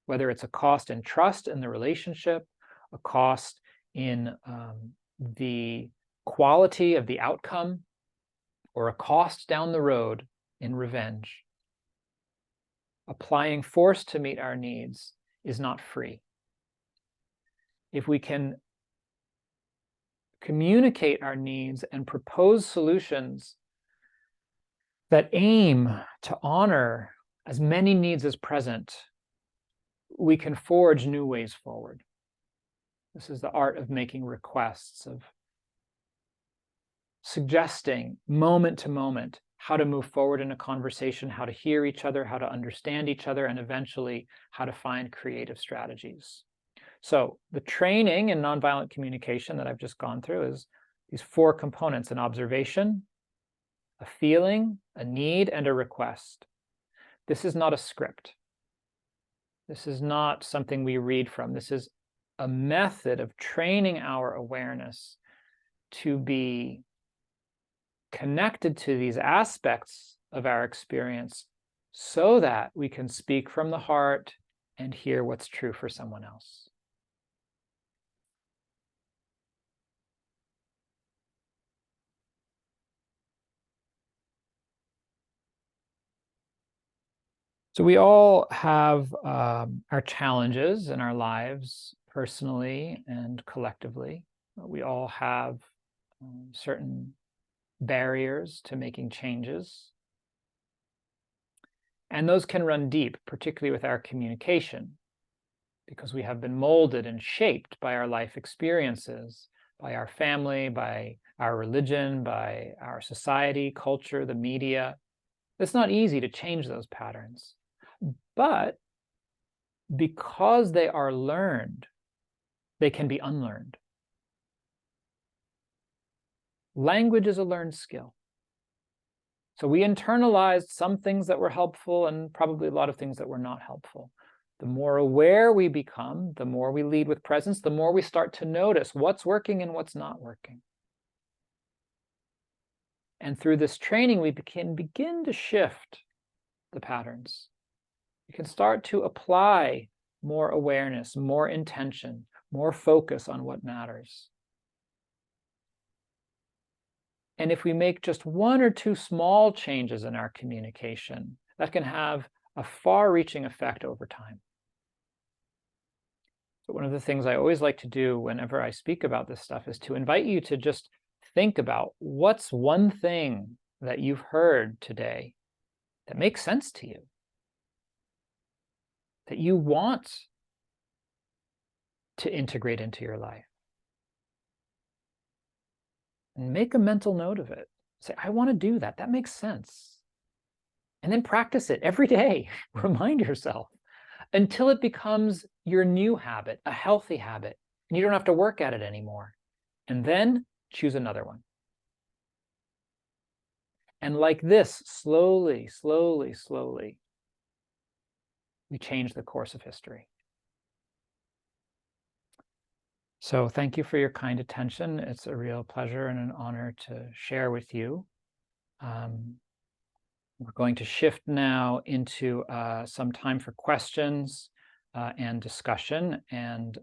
whether it's a cost in trust in the relationship, a cost in the quality of the outcome, or a cost down the road in revenge. Applying force to meet our needs is not free. If we can communicate our needs and propose solutions that aim to honor as many needs as present, we can forge new ways forward. This is the art of making requests, of suggesting moment to moment how to move forward in a conversation, how to hear each other, how to understand each other, and eventually how to find creative strategies. So the training in nonviolent communication that I've just gone through is these 4 components: an observation, a feeling, a need, and a request. This is not a script. This is not something we read from. This is a method of training our awareness to be connected to these aspects of our experience so that we can speak from the heart and hear what's true for someone else. So we all have our challenges in our lives, personally and collectively. We all have certain barriers to making changes. And those can run deep, particularly with our communication, because we have been molded and shaped by our life experiences, by our family, by our religion, by our society, culture, the media. It's not easy to change those patterns. But because they are learned, they can be unlearned. Language is a learned skill. So we internalized some things that were helpful and probably a lot of things that were not helpful. The more aware we become, the more we lead with presence, the more we start to notice what's working and what's not working. And through this training, we can begin to shift the patterns. We can start to apply more awareness, more intention, more focus on what matters. And if we make just one or two small changes in our communication, that can have a far-reaching effect over time. So one of the things I always like to do whenever I speak about this stuff is to invite you to just think about what's one thing that you've heard today that makes sense to you, that you want to integrate into your life. And make a mental note of it. Say, I want to do that. That makes sense. And then practice it every day. Remind yourself until it becomes your new habit, a healthy habit, and you don't have to work at it anymore. And then choose another one. And like this, slowly, slowly, slowly, we change the course of history. So thank you for your kind attention. It's a real pleasure and an honor to share with you. We're going to shift now into some time for questions and discussion. And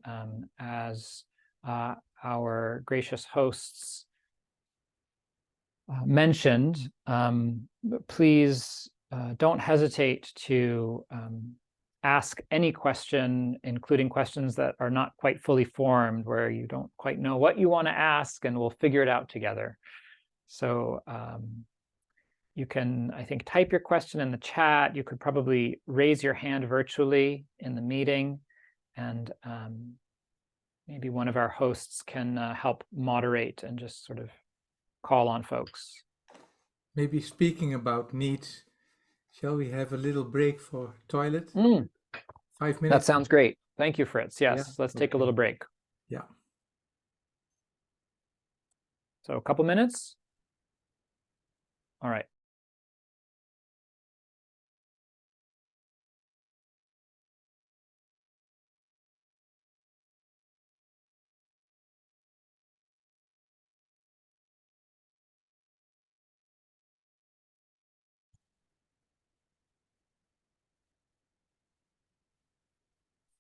as our gracious hosts mentioned, please don't hesitate to ask any question, including questions that are not quite fully formed, where you don't quite know what you want to ask, and we'll figure it out together. So you can, I think, type your question in the chat. You could probably raise your hand virtually in the meeting, and maybe one of our hosts can help moderate and just sort of call on folks. Maybe speaking about needs, shall we have a little break for toilet? 5 minutes? That sounds great. Thank you, Fritz. Yes, Yeah? let's take a little break. Yeah. So a couple minutes? All right.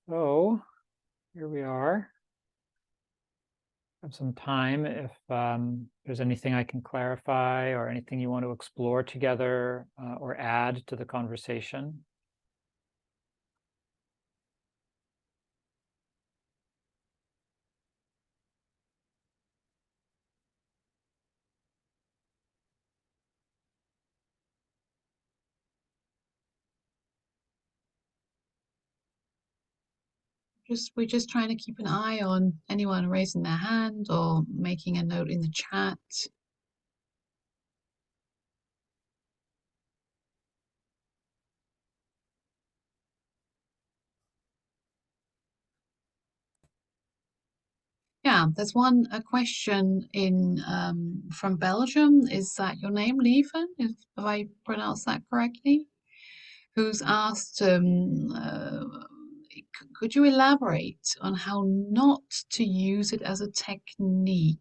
So here we are. Have some time if there's anything I can clarify or anything you want to explore together or add to the conversation. We're just trying to keep an eye on anyone raising their hand or making a note in the chat. Yeah, there's a question in from Belgium. Is that your name, Lieven? If I pronounced that correctly? Who's asked, could you elaborate on how not to use it as a technique?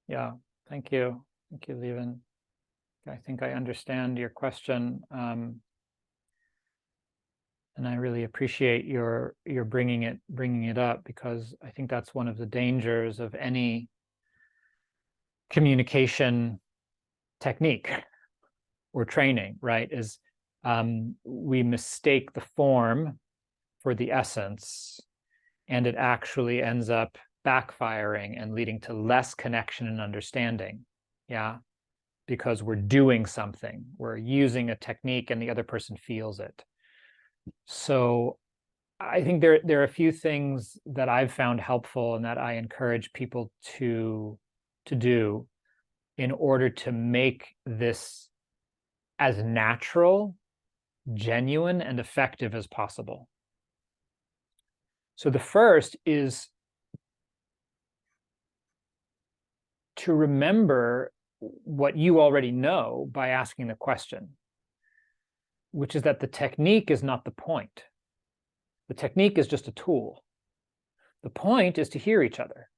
Yeah, thank you. Thank you, Lieven. I think I understand your question. And I really appreciate your bringing it up, because I think that's one of the dangers of any communication technique or training, right? Is we mistake the form for the essence, and it actually ends up backfiring and leading to less connection and understanding. Yeah, because we're doing something, we're using a technique, and the other person feels it. So I think there are a few things that I've found helpful and that I encourage people to do in order to make this as natural, genuine, and effective as possible. So the first is to remember what you already know by asking the question, which is that the technique is not the point. The technique is just a tool. The point is to hear each other.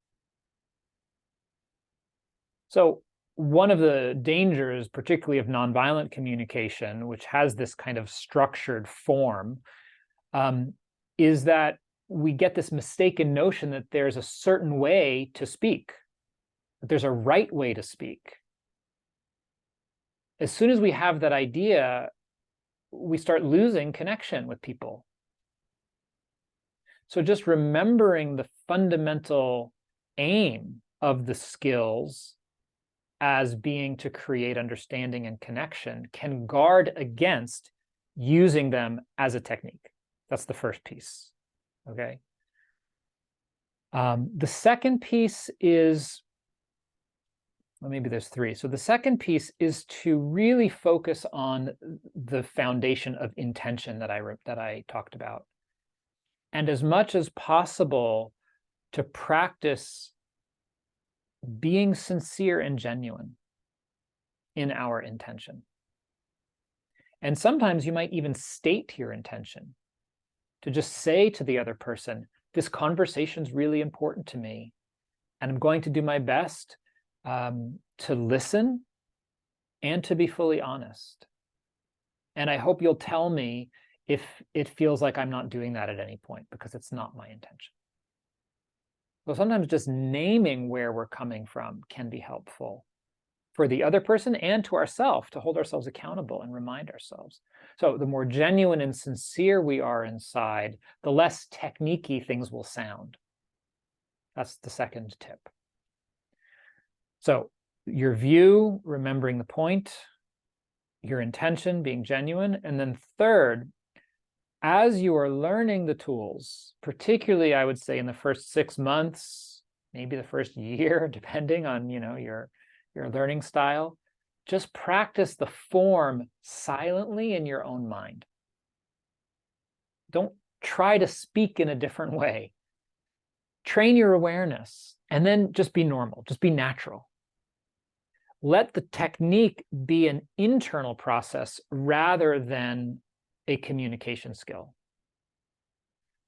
So one of the dangers, particularly of nonviolent communication, which has this kind of structured form, is that we get this mistaken notion that there's a certain way to speak, that there's a right way to speak. As soon as we have that idea, we start losing connection with people. So just remembering the fundamental aim of the skills as being to create understanding and connection can guard against using them as a technique. That's the first piece, okay? The second piece is, well, maybe there's three. So the second piece is to really focus on the foundation of intention that I talked about. And as much as possible, to practice being sincere and genuine in our intention. And sometimes you might even state your intention, to just say to the other person, this conversation's really important to me, and I'm going to do my best to listen and to be fully honest. And I hope you'll tell me if it feels like I'm not doing that at any point, because it's not my intention. So sometimes just naming where we're coming from can be helpful for the other person and to ourselves, to hold ourselves accountable and remind ourselves. So the more genuine and sincere we are inside, the less technique-y things will sound. That's the second tip. So your view, remembering the point, your intention, being genuine, and then third, as you are learning the tools, particularly I would say in the first 6 months, maybe the first year, depending on your learning style, just practice the form silently in your own mind. Don't try to speak in a different way. Train your awareness and then just be normal, just be natural. Let the technique be an internal process rather than a communication skill.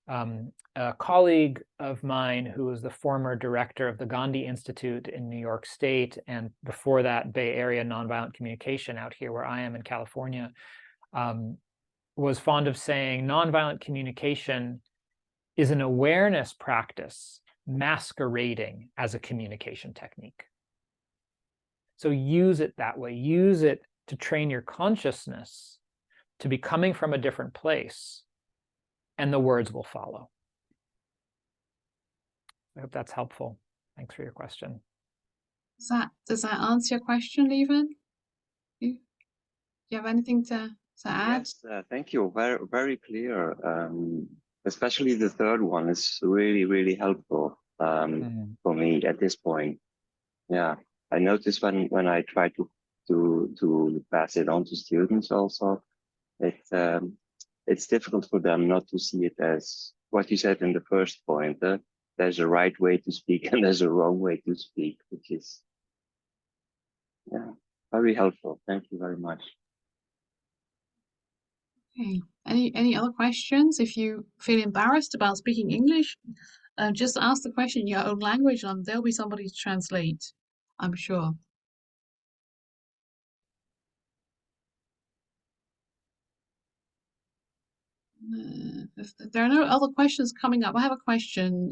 A colleague of mine who was the former director of the Gandhi Institute in New York State, and before that, Bay Area Nonviolent Communication out here where I am in California, was fond of saying nonviolent communication is an awareness practice masquerading as a communication technique. So use it that way. Use it to train your consciousness to be coming from a different place, and the words will follow. I hope that's helpful. Thanks for your question. Does that answer your question, Lieven? Do you have anything to add? Yes, thank you. Very, very clear. Especially the third one is really, really helpful for me at this point. Yeah, I noticed when I try to pass it on to students also, it's difficult for them not to see it as what you said in the first point. There's a right way to speak and there's a wrong way to speak, which is very helpful. Thank you very much. Okay. Any other questions? If you feel embarrassed about speaking English, just ask the question in your own language and there'll be somebody to translate, I'm sure. If there are no other questions coming up, I have a question,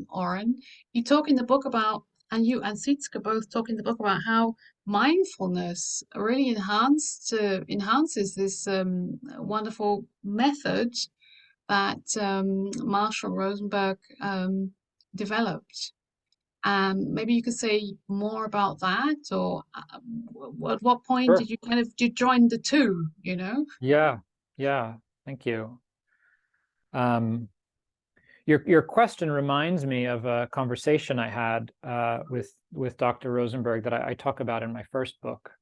Oren. You talk in the book about and you and Sietske both talk in the book about how mindfulness really enhances this wonderful method that Marshall Rosenberg developed. Maybe you could say more about that, or at what point Sure. did you join the two? Yeah. Thank you. Your question reminds me of a conversation I had with Dr. Rosenberg that I talk about in my first book.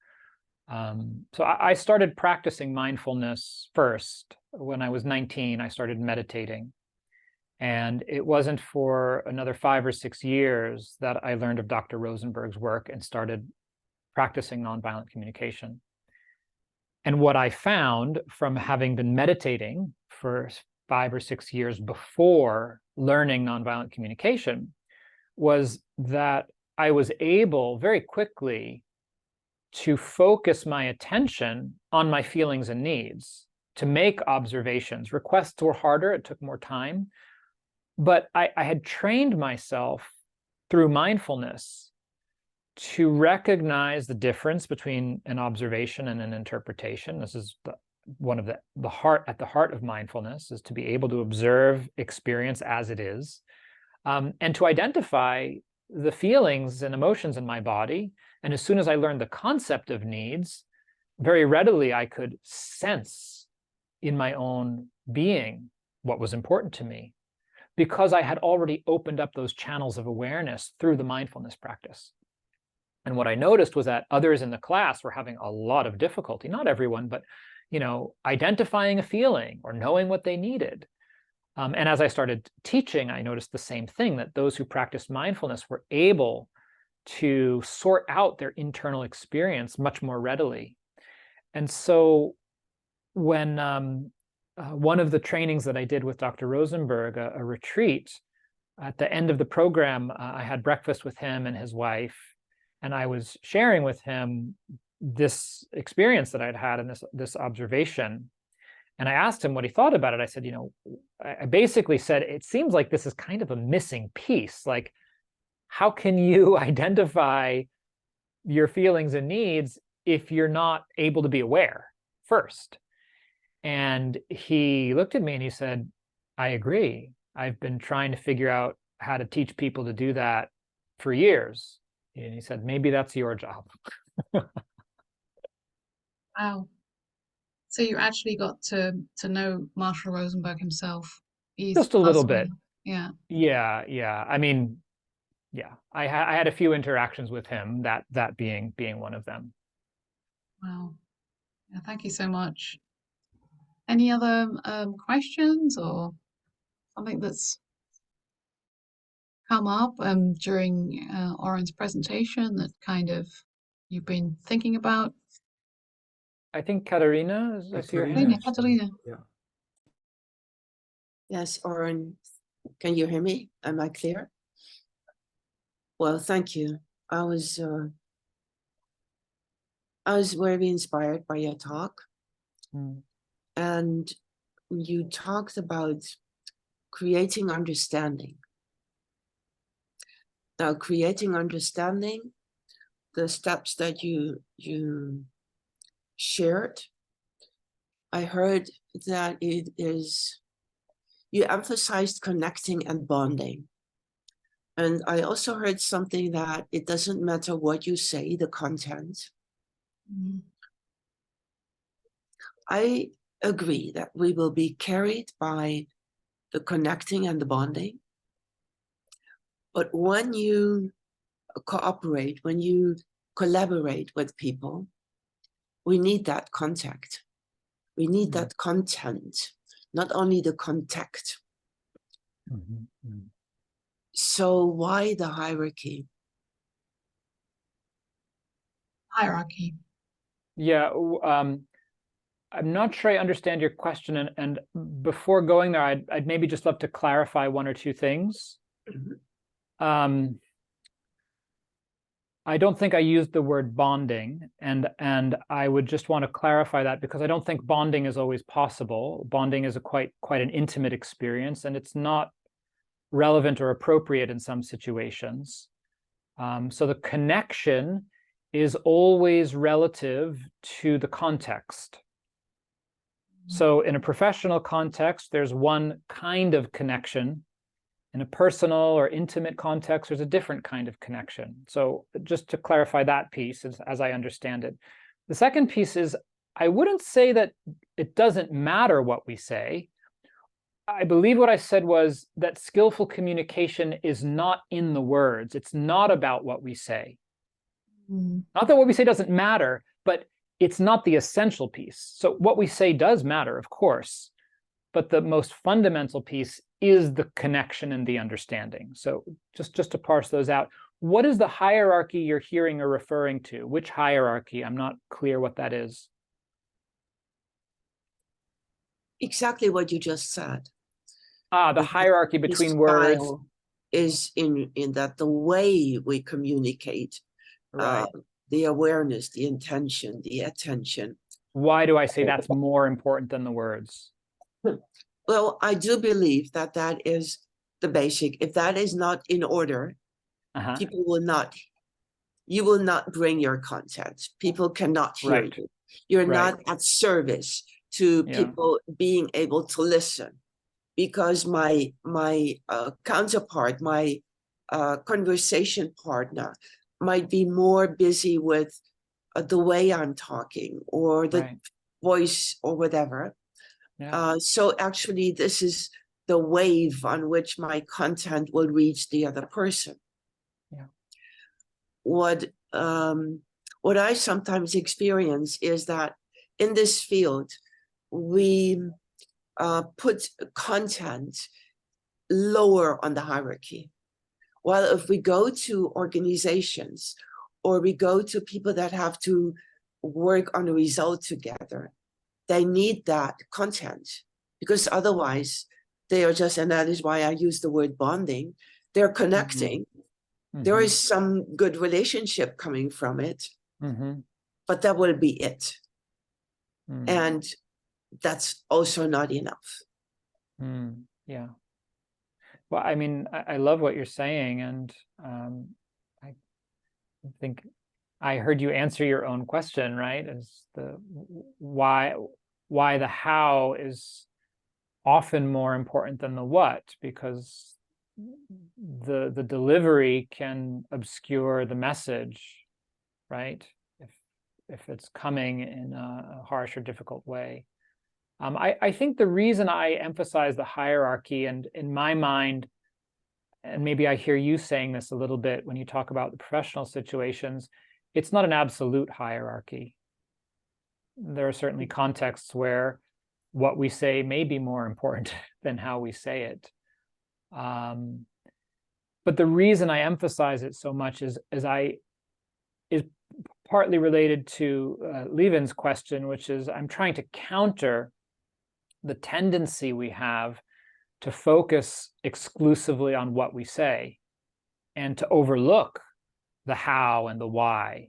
So I started practicing mindfulness first when I was 19. I started meditating. And it wasn't for another 5 or 6 years that I learned of Dr. Rosenberg's work and started practicing nonviolent communication. And what I found from having been meditating for 5 or 6 years before learning nonviolent communication was that I was able very quickly to focus my attention on my feelings and needs, to make observations. Requests were harder, it took more time. But I had trained myself through mindfulness to recognize the difference between an observation and an interpretation. This is one of the heart of mindfulness, is to be able to observe experience as it is, and to identify the feelings and emotions in my body. And as soon as I learned the concept of needs, very readily I could sense in my own being what was important to me, because I had already opened up those channels of awareness through the mindfulness practice. And what I noticed was that others in the class were having a lot of difficulty, not everyone, but identifying a feeling or knowing what they needed. And as I started teaching, I noticed the same thing, that those who practiced mindfulness were able to sort out their internal experience much more readily. And so when one of the trainings that I did with Dr. Rosenberg, a retreat, at the end of the program, I had breakfast with him and his wife, and I was sharing with him this experience that I'd had and this observation. And I asked him what he thought about it. I said, I basically said, it seems like this is kind of a missing piece. Like, how can you identify your feelings and needs if you're not able to be aware first? And he looked at me and he said, I agree. I've been trying to figure out how to teach people to do that for years. And he said, maybe that's your job. Wow. So you actually got to know Marshall Rosenberg himself. He's Just a little bit. Yeah. Yeah. I mean, yeah, I had a few interactions with him, that being one of them. Wow. Yeah, thank you so much. Any other questions or something that's come up during Oren's presentation that kind of you've been thinking about? I think Katarina, I see your hand. Katarina. Yeah. Yes, Oren, can you hear me? Am I clear? Well, thank you. I was very inspired by your talk. And you talked about creating understanding. Now, creating understanding, the steps that you shared, I heard that it is, you emphasized connecting and bonding. And I also heard something that it doesn't matter what you say, the content. I agree that we will be carried by the connecting and the bonding. But when you cooperate, when you collaborate with people, we need that contact. We need that content, not only the contact. So why the hierarchy? Hierarchy. Yeah, I'm not sure I understand your question. And before going there, I'd maybe just love to clarify one or two things. I don't think I used the word bonding, and I would just want to clarify that, because I don't think bonding is always possible. Bonding is quite an intimate experience, and it's not relevant or appropriate in some situations. So the connection is always relative to the context. So in a professional context, there's one kind of connection. In a personal or intimate context, there's a different kind of connection. So just to clarify that piece, as I understand it. The second piece is, I wouldn't say that it doesn't matter what we say. I believe what I said was that skillful communication is not in the words. It's not about what we say. Not that what we say doesn't matter, but it's not the essential piece. So what we say does matter, of course, but the most fundamental piece is the connection and the understanding. So just to parse those out, what is the hierarchy you're hearing or referring to? Which hierarchy? I'm not clear what that is. Exactly what you just said. The hierarchy between words is in that the way we communicate, right. The awareness, the intention, the attention. Why do I say that's more important than the words? Well, I do believe that that is the basic. If that is not in order, people will not, you will not bring your content. People cannot hear you. You're not at service to people being able to listen, because my counterpart, my conversation partner might be more busy with the way I'm talking or the voice or whatever. So actually, this is the wave on which my content will reach the other person. What I sometimes experience is that in this field, we put content lower on the hierarchy. While if we go to organizations or we go to people that have to work on a result together, they need that content, because otherwise they are just, and that is why I use the word bonding, they're connecting. There is some good relationship coming from it, but that will be it. And that's also not enough. Yeah. Well, I mean, I love what you're saying, and I think I heard you answer your own question, right? As the why the how is often more important than the what, because the delivery can obscure the message, right? If it's coming in a harsh or difficult way. I think the reason I emphasize the hierarchy, and in my mind, and maybe I hear you saying this a little bit when you talk about the professional situations, it's not an absolute hierarchy. There are certainly contexts where what we say may be more important than how we say it. But the reason I emphasize it so much is partly related to Levin's question, which is I'm trying to counter the tendency we have to focus exclusively on what we say and to overlook the how and the why.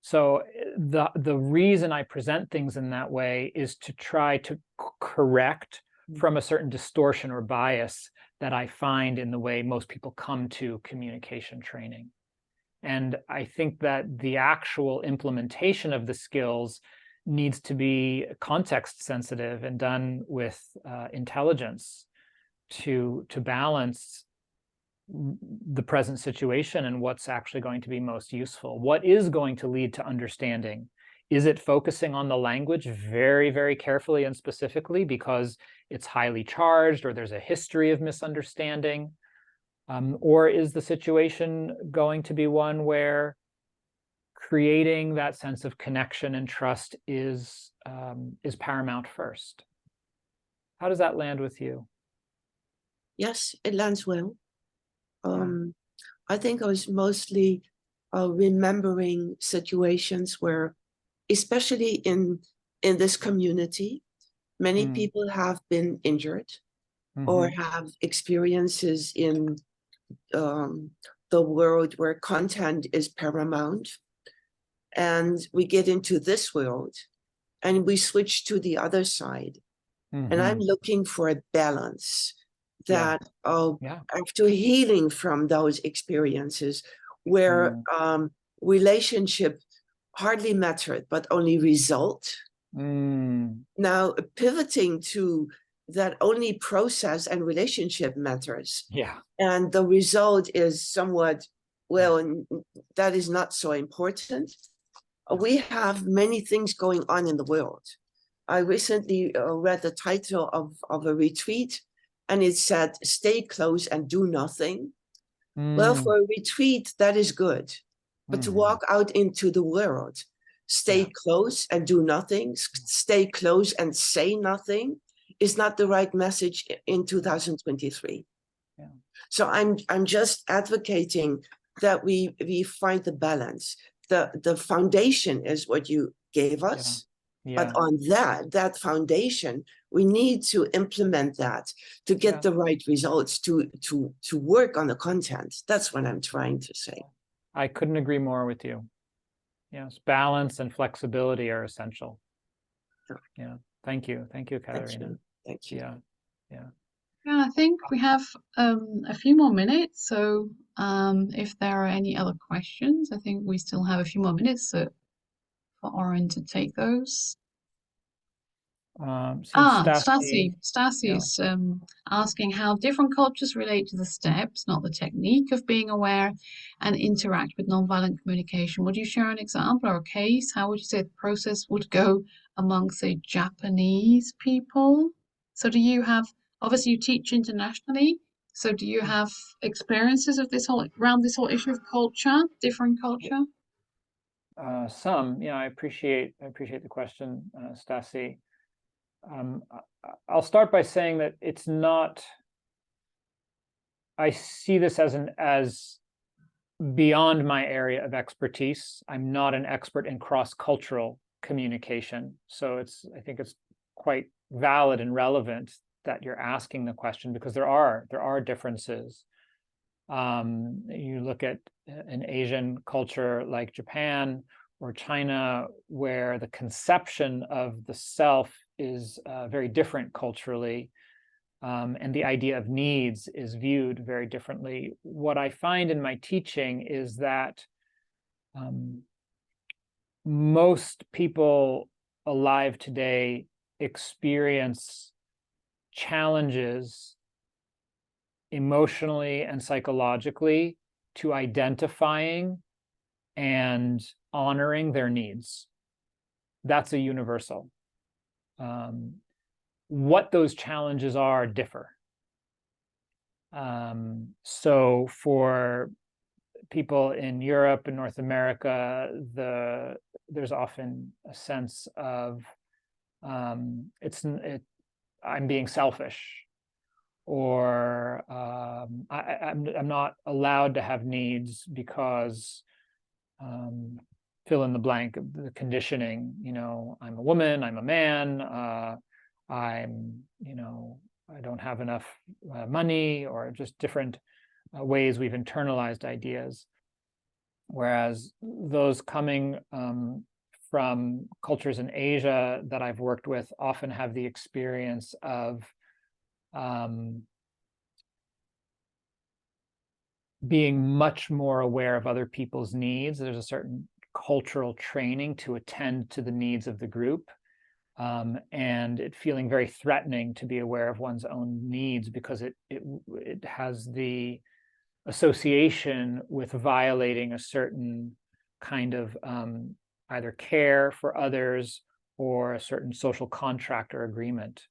So the reason I present things in that way is to try to correct from a certain distortion or bias that I find in the way most people come to communication training. And I think that the actual implementation of the skills needs to be context sensitive and done with intelligence to balance the present situation and what's actually going to be most useful. What is going to lead to understanding? Is it focusing on the language very, very carefully and specifically because it's highly charged or there's a history of misunderstanding? Or is the situation going to be one where creating that sense of connection and trust is paramount first? How does that land with you? Yes, it lands well. I think I was mostly remembering situations where, especially in this community, many people have been injured or have experiences in the world where content is paramount. And we get into this world and we switch to the other side. And I'm looking for a balance that after healing from those experiences, where relationship hardly mattered, but only result. Now pivoting to that only process and relationship matters. Yeah. And the result is somewhat, well, that is not so important. We have many things going on in the world. I recently read the title of a retreat, and it said, "Stay close and do nothing." Well, for a retreat, that is good. But to walk out into the world, stay close and do nothing, stay close and say nothing, is not the right message in 2023. Yeah. So I'm just advocating that we find the balance. The foundation is what you gave us. But on that foundation, we need to implement that to get the right results, to work on the content. That's what I'm trying to say. I couldn't agree more with you. Yes, balance and flexibility are essential. Yeah. Thank you. Thank you, Katharina. Thank you. Yeah. Yeah, I think we have a few more minutes. So if there are any other questions, I think we still have a few more minutes for Oren to take those. Stasi is asking how different cultures relate to the steps, not the technique of being aware, and interact with nonviolent communication. Would you share an example or a case? How would you say the process would go among, say, Japanese people? So do you have, obviously you teach internationally, so do you have experiences of around this whole issue of culture, different culture? Some, I appreciate the question, Stasi. I'll start by saying that it's not, I see this as beyond my area of expertise. I'm not an expert in cross-cultural communication. So I think it's quite valid and relevant that you're asking the question, because there are differences. You look at an Asian culture like Japan or China, where the conception of the self is very different culturally, and the idea of needs is viewed very differently. What I find in my teaching is that most people alive today experience challenges emotionally and psychologically to identifying and honoring their needs. That's a universal. What those challenges are differ. So for people in Europe and North America, there's often a sense of I'm being selfish, or I'm not allowed to have needs because fill in the blank of the conditioning. I'm a woman, I'm a man, I don't have enough money, or just different ways we've internalized ideas. Whereas those coming from cultures in Asia that I've worked with often have the experience of being much more aware of other people's needs. There's a certain cultural training to attend to the needs of the group, and it feeling very threatening to be aware of one's own needs, because it has the association with violating a certain kind of either care for others or a certain social contract or agreement.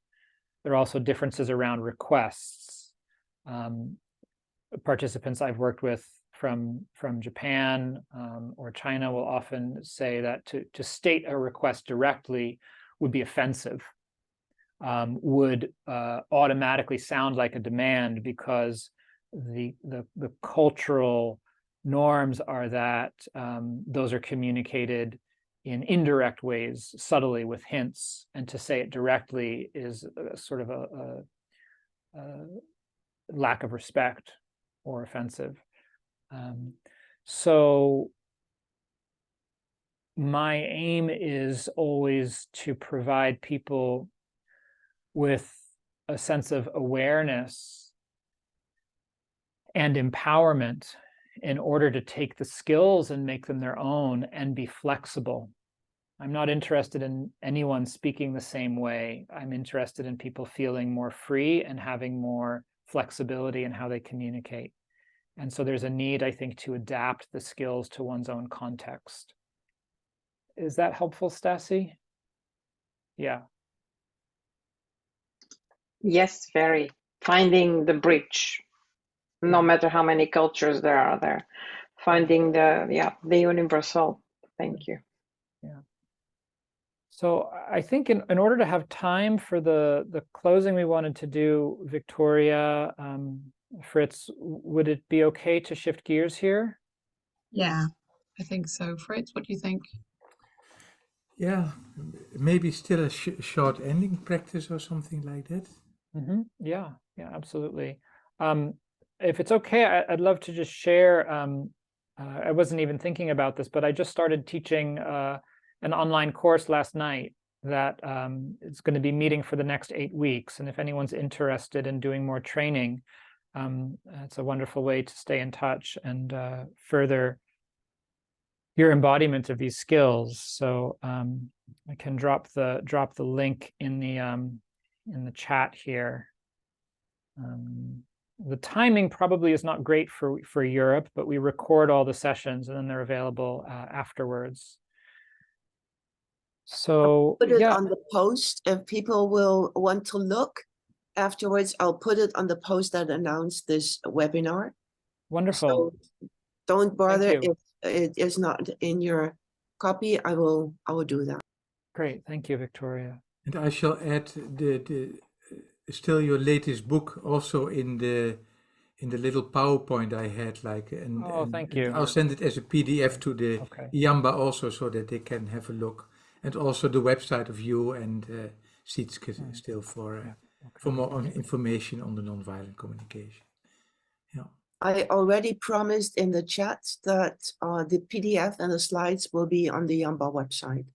There are also differences around requests. Participants I've worked with from Japan or China will often say that to state a request directly would be offensive, would automatically sound like a demand, because the cultural norms are that those are communicated in indirect ways, subtly, with hints, and to say it directly is sort of a lack of respect or offensive. So my aim is always to provide people with a sense of awareness and empowerment in order to take the skills and make them their own and be flexible. I'm not interested in anyone speaking the same way. I'm interested in people feeling more free and having more flexibility in how they communicate. And so there's a need, I think, to adapt the skills to one's own context. Is that helpful, Stassi? Yeah. Yes, very. Finding the bridge, no matter how many cultures there are there. Finding the universal. Thank you. Yeah. So I think in order to have time for the closing we wanted to do, Victoria, Fritz, would it be okay to shift gears here? Yeah, I think so. Fritz, what do you think? Yeah, maybe still a short ending practice or something like that. Yeah, absolutely. If it's okay, I'd love to just share. I wasn't even thinking about this, but I just started teaching an online course last night that is going to be meeting for the next 8 weeks. And if anyone's interested in doing more training, it's a wonderful way to stay in touch and further your embodiment of these skills. So I can drop the link in the chat here. The timing probably is not great for Europe, but we record all the sessions and then they're available afterwards. So put it on the post if people will want to look afterwards. I'll put it on the post that announced this webinar. Wonderful. So don't bother if it is not in your copy. I will do that. Great, thank you, Victoria. And I shall add still your latest book also in the little PowerPoint I had, like, and thank you. I'll send it as a PDF to the Iamba also, so that they can have a look, and also the website of you and Sietske still for more information on the nonviolent communication. Yeah. I already promised in the chat that the PDF and the slides will be on the Iamba website.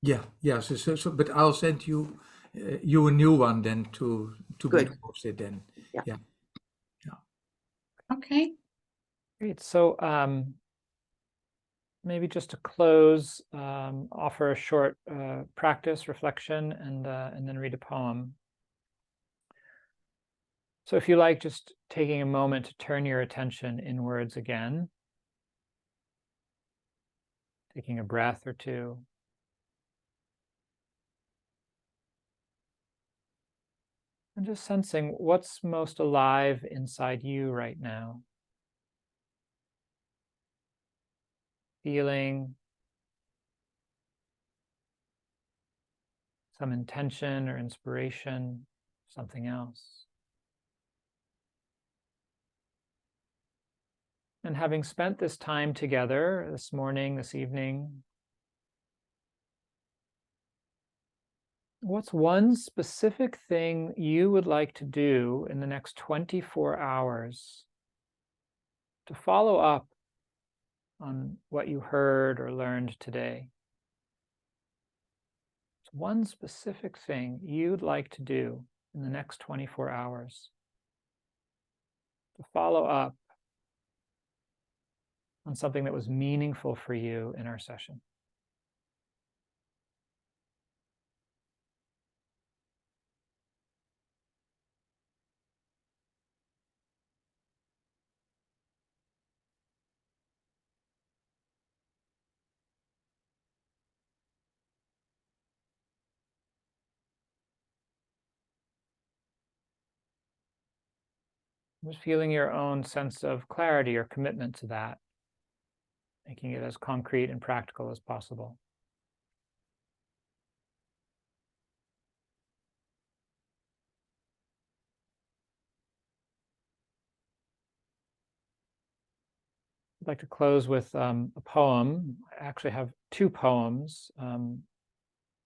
Yeah. So, but I'll send you a new one then to be posted then. Yeah. Okay. Great. So maybe just to close, offer a short practice reflection and then read a poem. So if you like, just taking a moment to turn your attention inwards again, taking a breath or two. And just sensing what's most alive inside you right now. Feeling some intention or inspiration, something else. And having spent this time together, this morning, this evening, what's one specific thing you would like to do in the next 24 hours to follow up on what you heard or learned today? It's one specific thing you'd like to do in the next 24 hours to follow up on something that was meaningful for you in our session. Just feeling your own sense of clarity or commitment to that, making it as concrete and practical as possible. I'd like to close with a poem. I actually have 2 poems,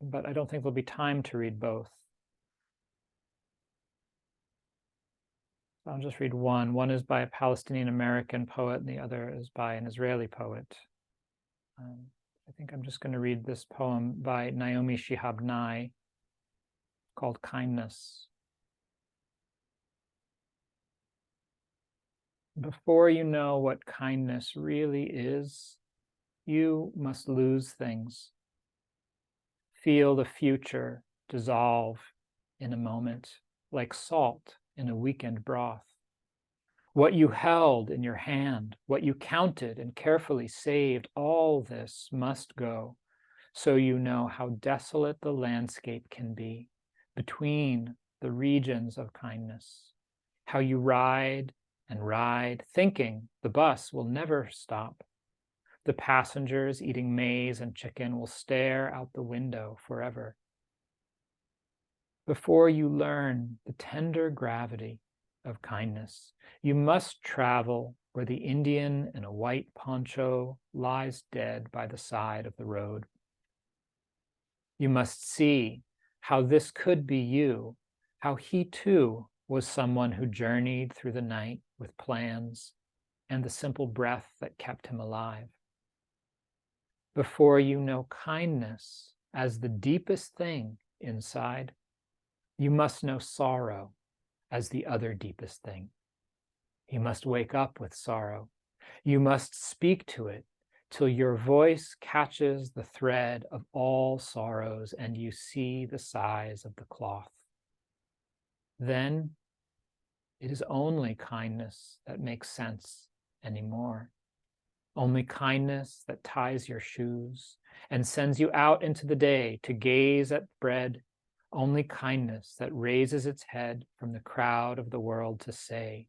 but I don't think there'll be time to read both. So I'll just read one. One is by a Palestinian-American poet, and the other is by an Israeli poet. I think I'm just going to read this poem by Naomi Shihab Nye called Kindness. before you know what kindness really is, you must lose things. Feel the future dissolve in a moment, like salt in a weakened broth. What you held in your hand, what you counted and carefully saved, all this must go, so you know how desolate the landscape can be between the regions of kindness, how you ride and ride, thinking the bus will never stop. The passengers eating maize and chicken will stare out the window forever. Before you learn the tender gravity of kindness, you must travel where the Indian in a white poncho lies dead by the side of the road. You must see how this could be you, how he too was someone who journeyed through the night with plans and the simple breath that kept him alive. Before you know kindness as the deepest thing inside, you must know sorrow as the other deepest thing. You must wake up with sorrow. You must speak to it till your voice catches the thread of all sorrows and you see the size of the cloth. Then it is only kindness that makes sense anymore. Only kindness that ties your shoes and sends you out into the day to gaze at bread. Only kindness that raises its head from the crowd of the world to say,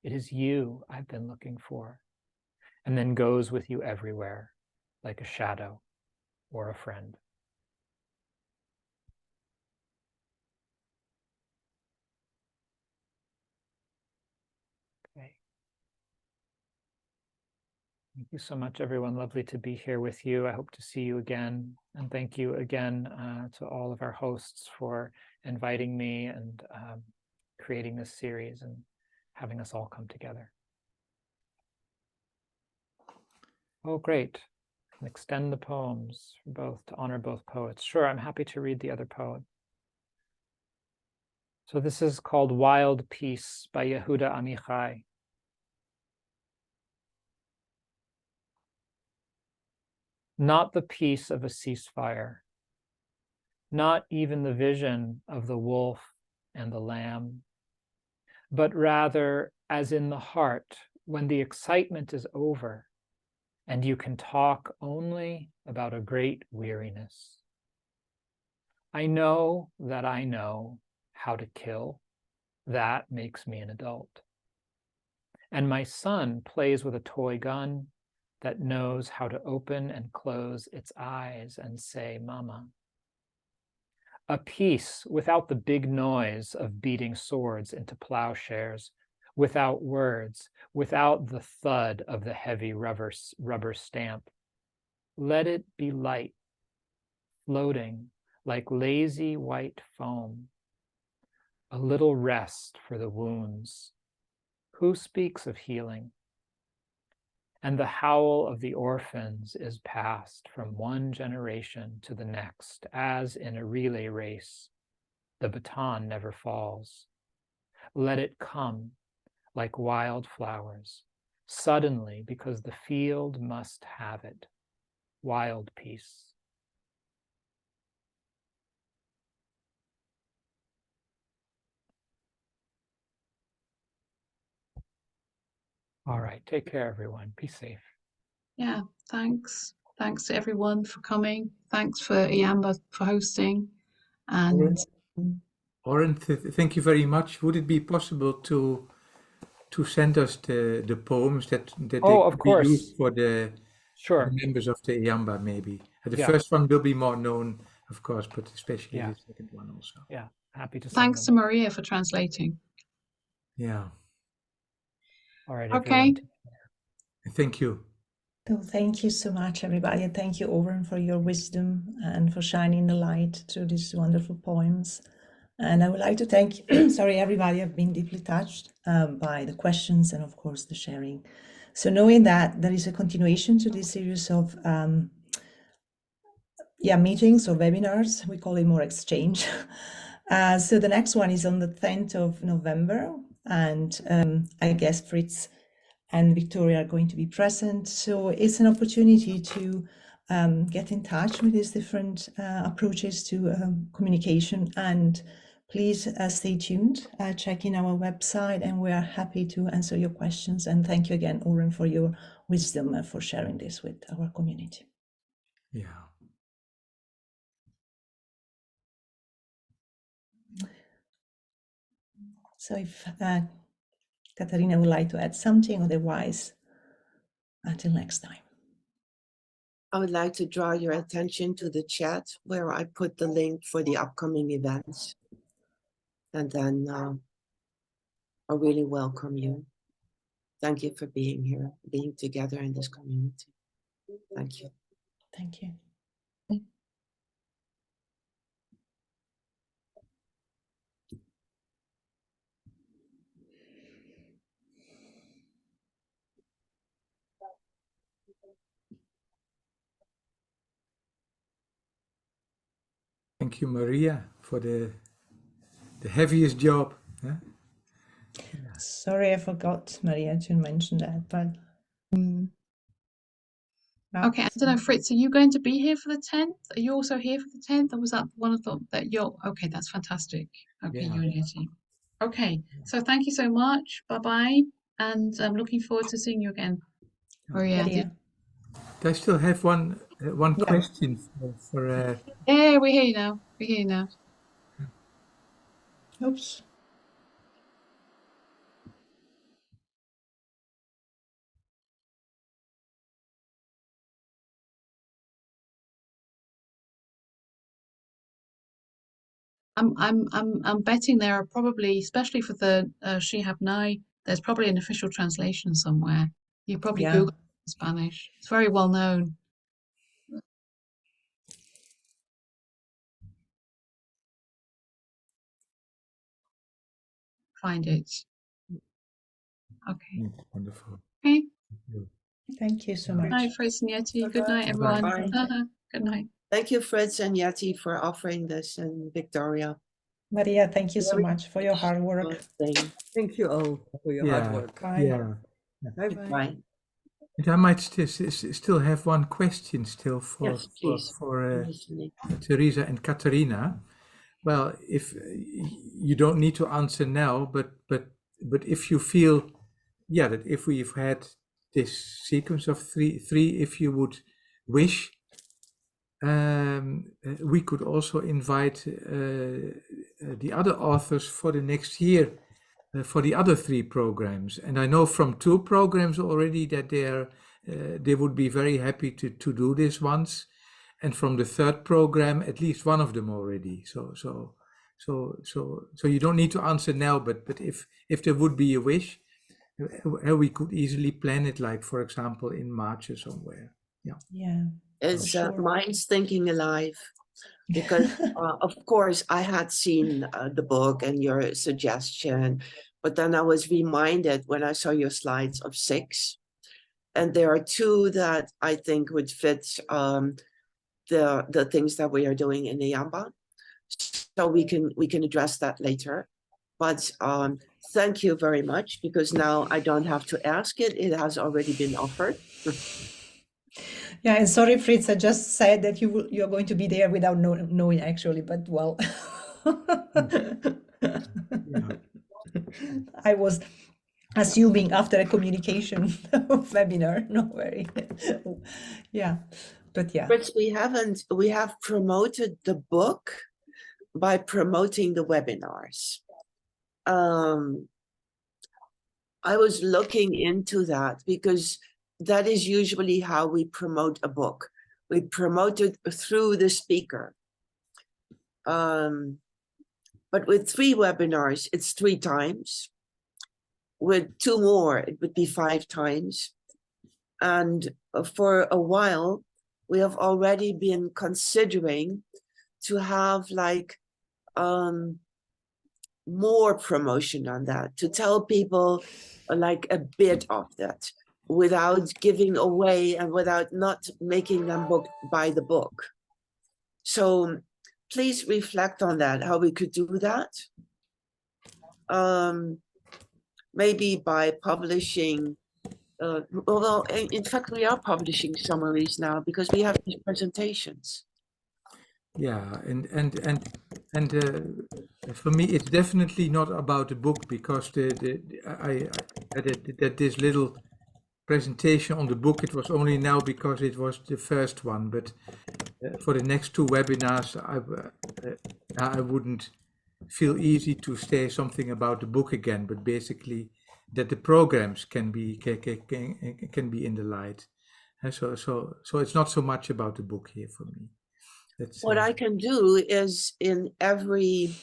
"It is you I've been looking for," and then goes with you everywhere like a shadow or a friend. Okay. Thank you so much, everyone. Lovely to be here with you. I hope to see you again. And thank you again to all of our hosts for inviting me and creating this series and having us all come together. Oh, great. And extend the poems for both to honor both poets. Sure, I'm happy to read the other poem. So this is called Wild Peace by Yehuda Amichai. Not the peace of a ceasefire, not even the vision of the wolf and the lamb, but rather as in the heart when the excitement is over and you can talk only about a great weariness. I know that I know how to kill. That makes me an adult. And my son plays with a toy gun that knows how to open and close its eyes and say, "Mama." A peace without the big noise of beating swords into plowshares, without words, without the thud of the heavy rubber stamp. Let it be light, floating like lazy white foam. A little rest for the wounds. Who speaks of healing? And the howl of the orphans is passed from one generation to the next, as in a relay race. The baton never falls. Let it come like wildflowers, suddenly, because the field must have it. Wild peace. All right, take care, everyone. Be safe. Yeah, thanks. Thanks to everyone for coming. Thanks for Iamba for hosting. And Oren, thank you very much. Would it be possible to send us the poems that they of could be course. used for the Sure. members of the Iamba, maybe? The Yeah. first one will be more known, of course, but especially Yeah. the second one also. Yeah, happy to send thanks to them. Maria for translating. Yeah. All right, Okay. everyone. Thank you. So thank you so much, everybody. And thank you, Oren, for your wisdom and for shining the light through these wonderful poems. And I would like to thank, sorry, everybody. I've been deeply touched by the questions and, of course, the sharing. So knowing that there is a continuation to this series of meetings or webinars, we call it more exchange. So the next one is on the 10th of November. And I guess Fritz and Victoria are going to be present. So it's an opportunity to get in touch with these different approaches to communication. And please stay tuned, check in our website, and we are happy to answer your questions. And thank you again, Oren, for your wisdom for sharing this with our community. Yeah. So if Katarina would like to add something, otherwise, until next time. I would like to draw your attention to the chat where I put the link for the upcoming events. And then I really welcome you. Thank you for being here, being together in this community. Thank you. Thank you. Thank you, Maria, for the heaviest job. Huh? Sorry, I forgot, Maria, to mention that, but Okay, I don't know, Fritz, are you going to be here for the 10th? Are you also here for the 10th? Or was that one of the that you're okay, that's fantastic. Okay, Yeah. you and Yeti. Okay, so thank you so much. Bye-bye. And I'm looking forward to seeing you again. Maria. Maria. I still have one Yeah. question for Yeah, we hear you now. We hear you now. Oops. I'm betting there are probably, especially for the Shihab Nai, there's probably an official translation somewhere. You probably Yeah. Google it in Spanish. It's very well known. Find it. Okay. Wonderful. Okay. Thank you so Good night, much. Fritz and Yeti. Good Bye-bye. night, everyone. Bye-bye. Good night. Thank you, Fritz and Yeti, for offering this, and Victoria. Maria, thank you so Very much for your hard work. good thing. Thank you all for your hard work. Bye. Yeah. Bye-bye. Bye. And I might still have one question still for Yes, please. I'm listening. Teresa and Katarina. Well, if you don't need to answer now, but if you feel, yeah, that if we've had this sequence of three, if you would wish, we could also invite the other authors for the next year for the other 3 programs. And I know from 2 programs already that they would be very happy to do this once. And from the 3rd program, at least one of them already. So you don't need to answer now, but if there would be a wish, we could easily plan it, like, for example, in March or somewhere. Yeah. Yeah. It's sure. Mind's Thinking Alive, because of course I had seen the book and your suggestion, but then I was reminded when I saw your slides of 6, and there are 2 that I think would fit the things that we are doing in the Yamba. So we can address that later. But thank you very much, because now I don't have to ask it. It has already been offered. Yeah, and sorry, Fritz, I just said that you're going to be there without knowing actually, but well, I was assuming after a communication webinar, no worry. Yeah, but yeah. Fritz, we have promoted the book by promoting the webinars. I was looking into that because that is usually how we promote a book. We promote it through the speaker. But with 3 webinars, it's 3 times. With 2 more, it would be 5 times. And for a while, we have already been considering to have like more promotion on that, to tell people like a bit of that without giving away and without not making them buy the book. So please reflect on that, how we could do that. Maybe by publishing although in fact we are publishing summaries now because we have these presentations. Yeah, and for me, it's definitely not about the book, because I that this little presentation on the book, it was only now because it was the first one, but for the next two webinars, I wouldn't feel easy to say something about the book again, but basically that the programs can be in the light. So it's not so much about the book here for me. What I can do is in every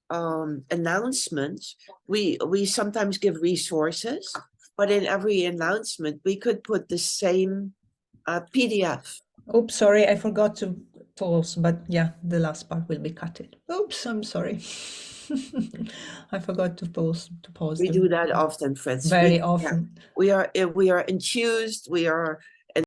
announcement, we sometimes give resources, but in every announcement we could put the same PDF. Oops, sorry, I forgot to pause, but yeah, the last part will be cut. Oops, I'm sorry. I forgot to pause. We do that often, Fritz. Very often. We are enthused. We are